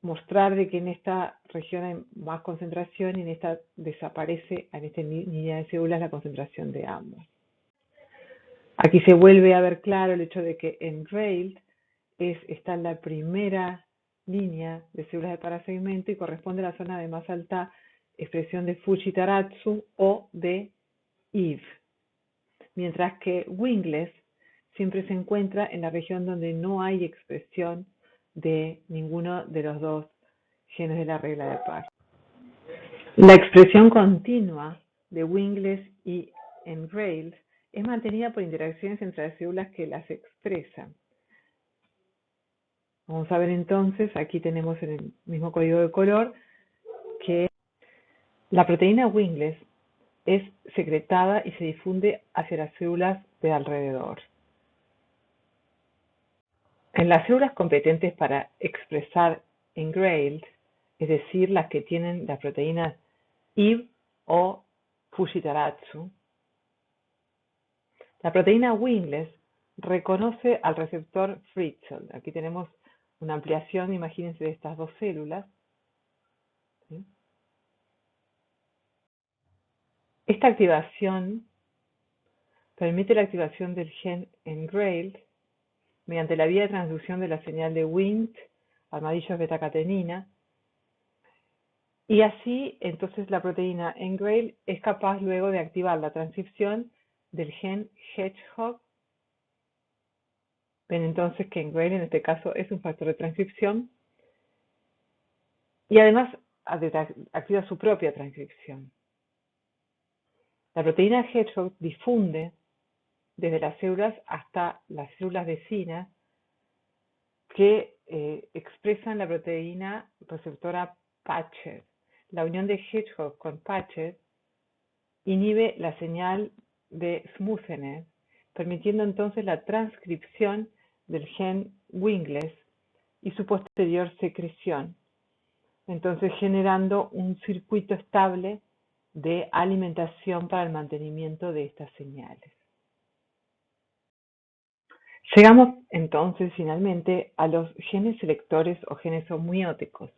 mostrar de que en esta región hay más concentración y en esta desaparece, en esta línea de células, la concentración de ambos. Aquí se vuelve a ver claro el hecho de que engrailed está en la primera línea de células de parasegmento y corresponde a la zona de más alta expresión de Fujitaratsu o de Eve, mientras que wingless siempre se encuentra en la región donde no hay expresión de ninguno de los dos genes de la regla de par. La expresión continua de wingless y engrailed es mantenida por interacciones entre las células que las expresan. Vamos a ver entonces, aquí tenemos en el mismo código de color, que la proteína wingless es secretada y se difunde hacia las células de alrededor. En las células competentes para expresar engrailed, es decir, las que tienen las proteínas Eve o Fujitaratsu, la proteína wingless reconoce al receptor Fritzl. Aquí tenemos una ampliación, imagínense, de estas dos células, ¿sí? Esta activación permite la activación del gen engrailed mediante la vía de transducción de la señal de Wnt, armadillos beta-catenina, y así entonces la proteína engrailed es capaz luego de activar la transcripción del gen hedgehog. Ven entonces que engrailed en este caso es un factor de transcripción y además activa su propia transcripción. La proteína hedgehog difunde desde las células hasta las células vecinas que expresan la proteína receptora Patched. La unión de hedgehog con Patched inhibe la señal de smoothened, permitiendo entonces la transcripción del gen wingless y su posterior secreción, entonces generando un circuito estable de alimentación para el mantenimiento de estas señales. Llegamos entonces finalmente a los genes selectores o genes homeóticos.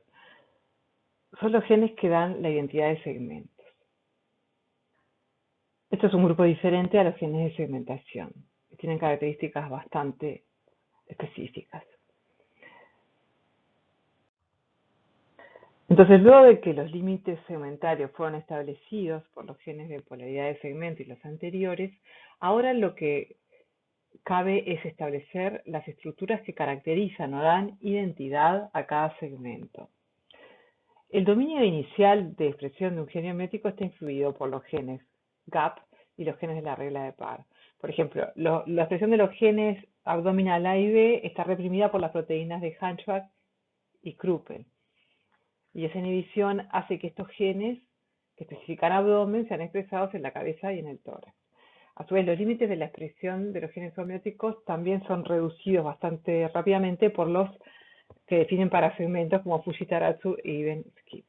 Son los genes que dan la identidad de segmentos. Esto es un grupo diferente a los genes de segmentación, que tienen características bastante específicas. Entonces, luego de que los límites segmentarios fueron establecidos por los genes de polaridad de segmento y los anteriores, ahora lo que cabe es establecer las estructuras que caracterizan o dan identidad a cada segmento. El dominio inicial de expresión de un gen homeótico está influido por los genes GAP y los genes de la regla de par. Por ejemplo, la expresión de los genes abdominal A y B está reprimida por las proteínas de Hunchback y Kruppel. Y esa inhibición hace que estos genes que especifican abdomen sean expresados en la cabeza y en el tórax. A su vez, los límites de la expresión de los genes homeóticos también son reducidos bastante rápidamente por los que definen parasegmentos como Fujitaratsu y Even-Skip.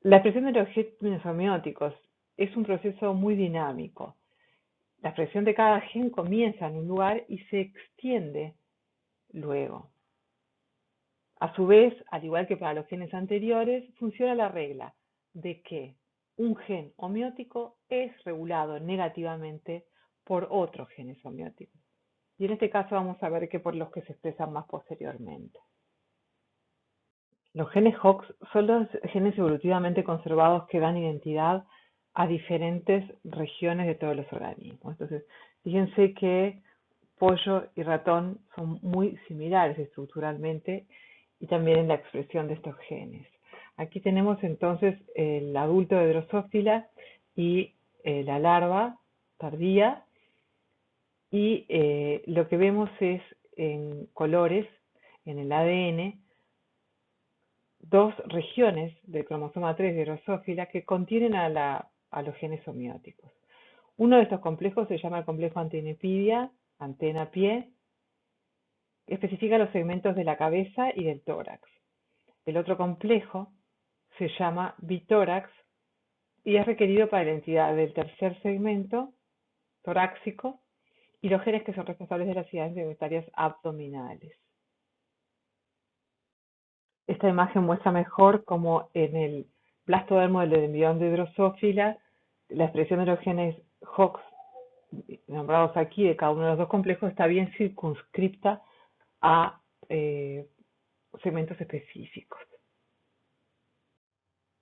La expresión de los genes homeóticos es un proceso muy dinámico la expresión de cada gen comienza en un lugar y se extiende luego. A su vez, al igual que para los genes anteriores, funciona la regla de que un gen homeótico es regulado negativamente por otros genes homeóticos. Y en este caso vamos a ver que por los que se expresan más posteriormente. Los genes Hox son los genes evolutivamente conservados que dan identidad a diferentes regiones de todos los organismos. Entonces, fíjense que pollo y ratón son muy similares estructuralmente y también en la expresión de estos genes. Aquí tenemos entonces el adulto de Drosophila y la larva tardía, y lo que vemos es en colores en el ADN dos regiones del cromosoma 3 de Drosophila que contienen a los genes homeóticos. Uno de estos complejos se llama el complejo antena-pie, antena-pie, que especifica los segmentos de la cabeza y del tórax. El otro complejo se llama bitórax y es requerido para la identidad del tercer segmento torácico y los genes que son responsables de las unidades identitarias abdominales. Esta imagen muestra mejor cómo en el blastodermo del embrión de Drosophila la expresión de los genes Hox nombrados aquí de cada uno de los dos complejos está bien circunscripta a segmentos específicos.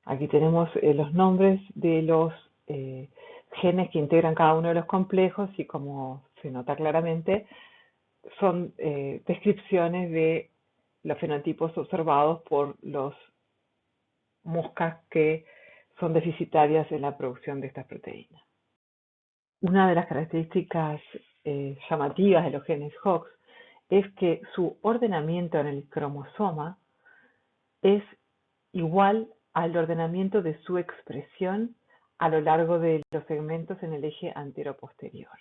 Aquí tenemos los nombres de los genes que integran cada uno de los complejos y, como se nota claramente, son descripciones de los fenotipos observados por los moscas que son deficitarias en la producción de estas proteínas. Una de las características llamativas de los genes Hox es que su ordenamiento en el cromosoma es igual al' de su expresión a lo largo de los segmentos en el eje antero-posterior.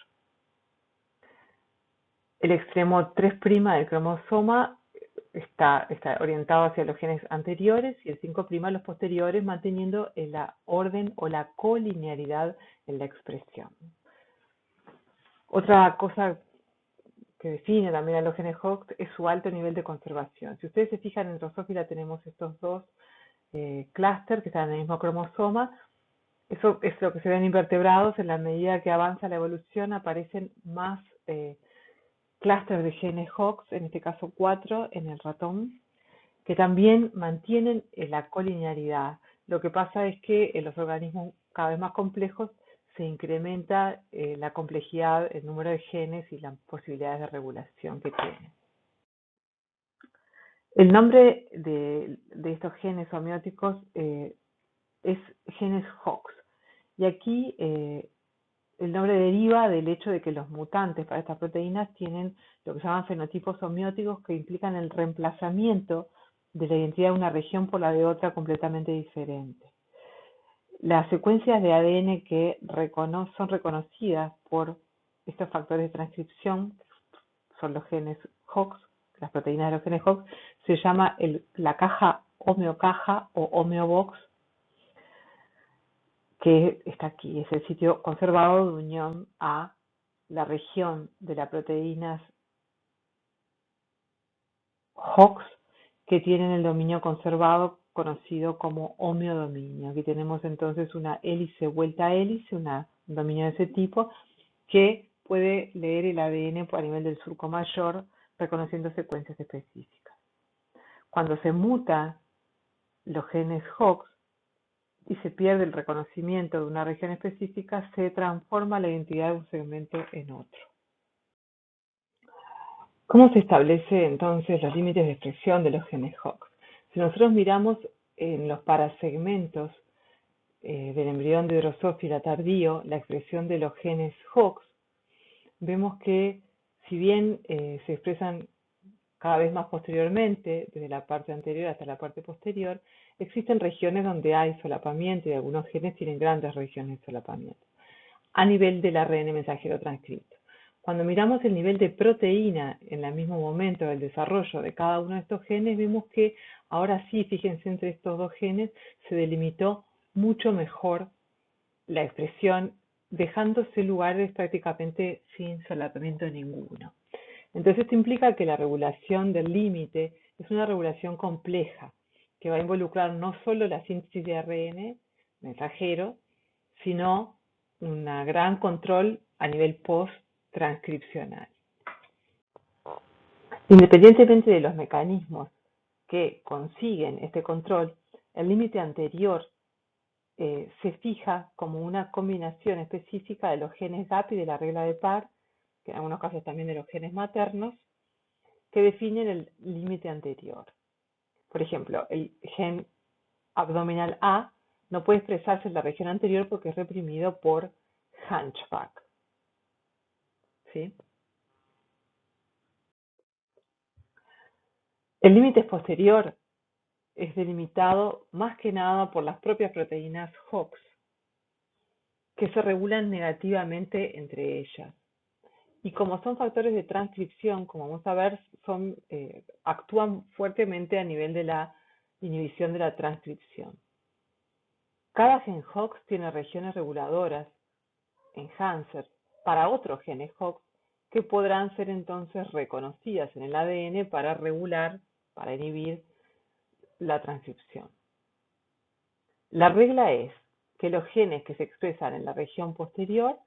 El extremo 3' del cromosoma está orientado hacia los genes anteriores y el 5' a los posteriores, manteniendo la orden o la colinearidad en la expresión. Otra cosa que define también a los genes Hox es su alto nivel de conservación. Si ustedes se fijan, en Drosophila tenemos estos dos clústeres que están en el mismo cromosoma. Eso es lo que se ve en invertebrados. En la medida que avanza la evolución aparecen más clústeres de genes Hox, en este caso 4 en el ratón, que también mantienen la colinearidad. Lo que pasa es que en los organismos cada vez más complejos se incrementa la complejidad, el número de genes y las posibilidades de regulación que tienen. El nombre de estos genes homeóticos es genes Hox. Y aquí el nombre deriva del hecho de que los mutantes para estas proteínas tienen lo que se llaman fenotipos homeóticos, que implican el reemplazamiento de la identidad de una región por la de otra completamente diferente. Las secuencias de ADN que son reconocidas por estos factores de transcripción, son los genes Hox, las proteínas de los genes Hox, se llama la caja homeocaja o homeobox, que está aquí, es el sitio conservado de unión a la región de las proteínas Hox que tienen el dominio conservado conocido como homeodominio. Aquí tenemos entonces una hélice vuelta a hélice, un dominio de ese tipo, que puede leer el ADN a nivel del surco mayor, reconociendo secuencias específicas. Cuando se muta los genes Hox y se pierde el reconocimiento de una región específica, se transforma la identidad de un segmento en otro. ¿Cómo se establece entonces los límites de expresión de los genes Hox? Si nosotros miramos en los parasegmentos del embrión de Drosophila tardío, la expresión de los genes Hox, vemos que si bien se expresan cada vez más posteriormente, desde la parte anterior hasta la parte posterior, existen regiones donde hay solapamiento y algunos genes tienen grandes regiones de solapamiento a nivel del ARN mensajero transcrito. Cuando miramos el nivel de proteína en el mismo momento del desarrollo de cada uno de estos genes, vemos que ahora sí, fíjense, entre estos dos genes se delimitó mucho mejor la expresión dejándose lugares prácticamente sin solapamiento ninguno. Entonces esto implica que la regulación del límite es una regulación compleja que va a involucrar no solo la síntesis de ARN mensajero, sino un gran control a nivel post-transcripcional. Independientemente de los mecanismos que consiguen este control, el límite anterior se fija como una combinación específica de los genes GAP y de la regla de Parr, que en algunos casos también de los genes maternos, que definen el límite anterior. Por ejemplo, el gen abdominal A no puede expresarse en la región anterior porque es reprimido por Hunchback. ¿Sí? El límite posterior es delimitado más que nada por las propias proteínas Hox, que se regulan negativamente entre ellas. Y como son factores de transcripción, como vamos a ver, actúan fuertemente a nivel de la inhibición de la transcripción. Cada gen Hox tiene regiones reguladoras, enhancer, para otros genes Hox que podrán ser entonces reconocidas en el ADN para regular, para inhibir la transcripción. La regla es que los genes que se expresan en la región posterior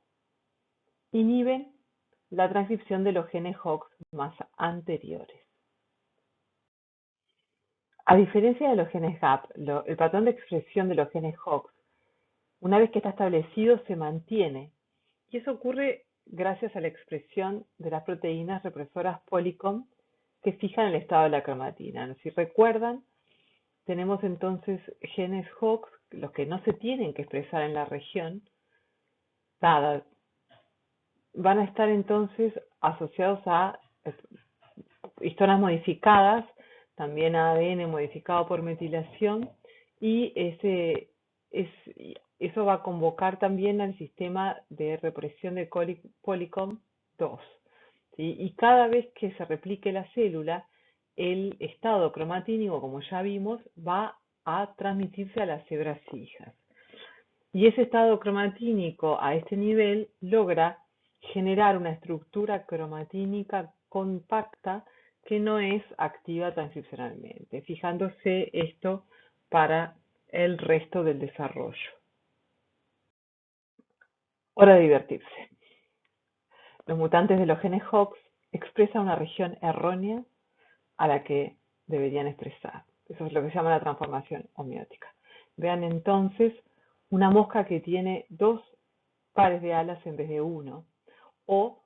inhiben la transcripción de los genes Hox más anteriores. A diferencia de los genes GAP, el patrón de expresión de los genes Hox, una vez que está establecido, se mantiene, y eso ocurre gracias a la expresión de las proteínas represoras Polycomb que fijan el estado de la cromatina. Si recuerdan, tenemos entonces genes Hox, los que no se tienen que expresar en la región, nada, van a estar entonces asociados a histonas modificadas, también a ADN modificado por metilación, y eso va a convocar también al sistema de represión de Polycomb 2. ¿Sí? Y cada vez que se replique la célula, el estado cromatínico, como ya vimos, va a transmitirse a las hebras hijas. Y ese estado cromatínico a este nivel logra generar una estructura cromatínica compacta que no es activa transcripcionalmente, fijándose esto para el resto del desarrollo. Hora de divertirse. Los mutantes de los genes Hox expresan una región errónea a la que deberían expresar. Eso es lo que se llama la transformación homeótica. Vean entonces una mosca que tiene 2 pares de alas en vez de 1, o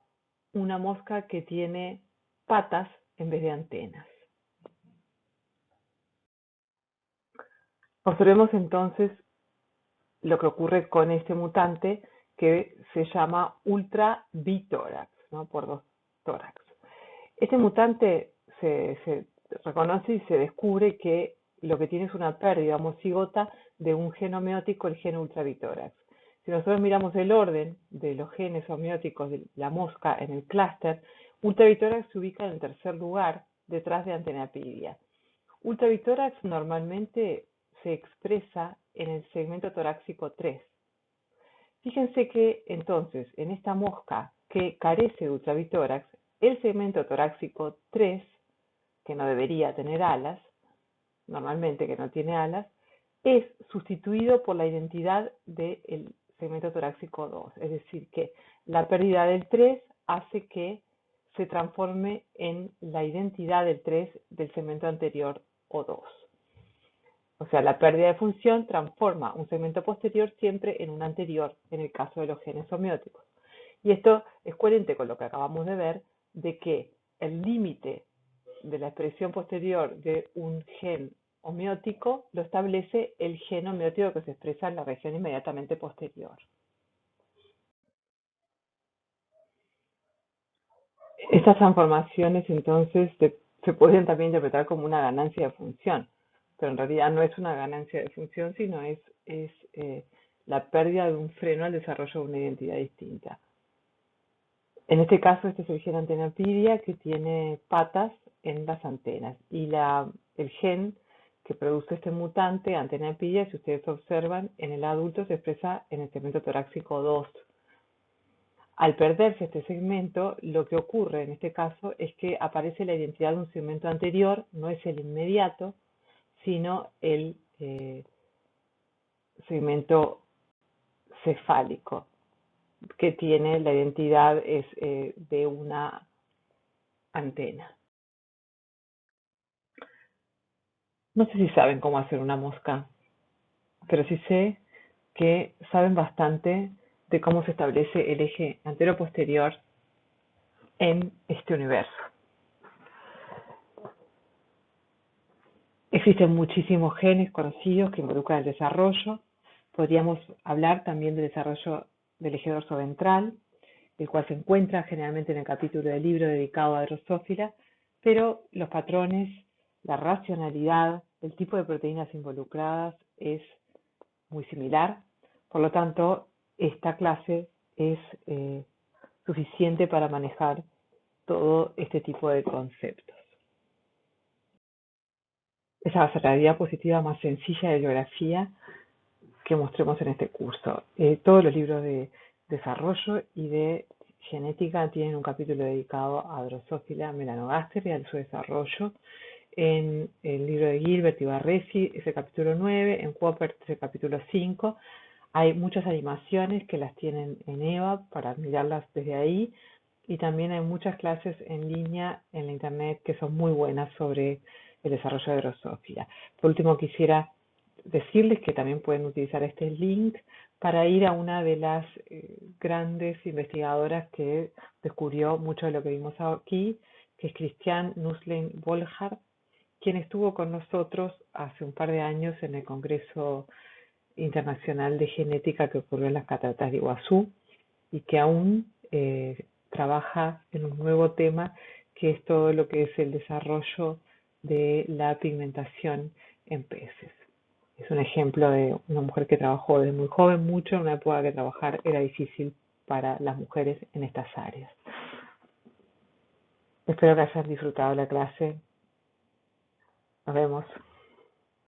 una mosca que tiene patas en vez de antenas. Observemos entonces lo que ocurre con este mutante que se llama ultra bitórax, ¿no? Por 2 tórax. Este mutante se reconoce y se descubre que lo que tiene es una pérdida homocigota de un gen homeótico, el gen ultrabitórax. Si nosotros miramos el orden de los genes homeóticos de la mosca en el clúster, ultrabitórax se ubica en el tercer lugar, detrás de Antenapidia. Ultrabitórax normalmente se expresa en el segmento torácico 3. Fíjense que entonces en esta mosca que carece de ultrabitórax, el segmento torácico 3, que no debería tener alas, normalmente que no tiene alas, es sustituido por la identidad del segmento torácico 2. Es decir, que la pérdida del 3 hace que se transforme en la identidad del 3 del segmento anterior o 2. O sea, la pérdida de función transforma un segmento posterior siempre en un anterior, en el caso de los genes homeóticos. Y esto es coherente con lo que acabamos de ver, de que el límite de la expresión posterior de un gen homeótico lo establece el gen homeótico que se expresa en la región inmediatamente posterior. Estas transformaciones entonces se pueden también interpretar como una ganancia de función, pero en realidad no es una ganancia de función, sino es la pérdida de un freno al desarrollo de una identidad distinta. En este caso, este es el gen Antenapidia que tiene patas en las antenas, y el gen que produce este mutante, Antenapidia, si ustedes observan, en el adulto se expresa en el segmento torácico 2, Al perderse este segmento, lo que ocurre en este caso es que aparece la identidad de un segmento anterior, no es el inmediato, sino el segmento cefálico, que tiene la identidad de una antena. No sé si saben cómo hacer una mosca, pero sí sé que saben bastante de cómo se establece el eje antero-posterior en este universo. Existen muchísimos genes conocidos que involucran el desarrollo. Podríamos hablar también del desarrollo del eje dorsoventral, el cual se encuentra generalmente en el capítulo del libro dedicado a Drosófila, pero los patrones, la racionalidad, el tipo de proteínas involucradas es muy similar. Por lo tanto, esta clase es suficiente para manejar todo este tipo de conceptos. Esa va a ser la diapositiva más sencilla de biografía que mostremos en este curso. Todos los libros de desarrollo y de genética tienen un capítulo dedicado a Drosophila melanogaster y a su desarrollo. En el libro de Gilbert y Barresi es el capítulo 9, en Woppert es el capítulo 5. Hay muchas animaciones que las tienen en EVA para mirarlas desde ahí, y también hay muchas clases en línea en la internet que son muy buenas sobre el desarrollo de Drosophila. Por último, quisiera decirles que también pueden utilizar este link para ir a una de las grandes investigadoras que descubrió mucho de lo que vimos aquí, que es Christiane Nusslein-Volhard, quien estuvo con nosotros hace un par de años en el Congreso Internacional de Genética que ocurrió en las Cataratas de Iguazú, y que aún trabaja en un nuevo tema, que es todo lo que es el desarrollo de la pigmentación en peces. Es un ejemplo de una mujer que trabajó desde muy joven mucho, en una época que trabajar era difícil para las mujeres en estas áreas. Espero que hayan disfrutado la clase. Nos vemos.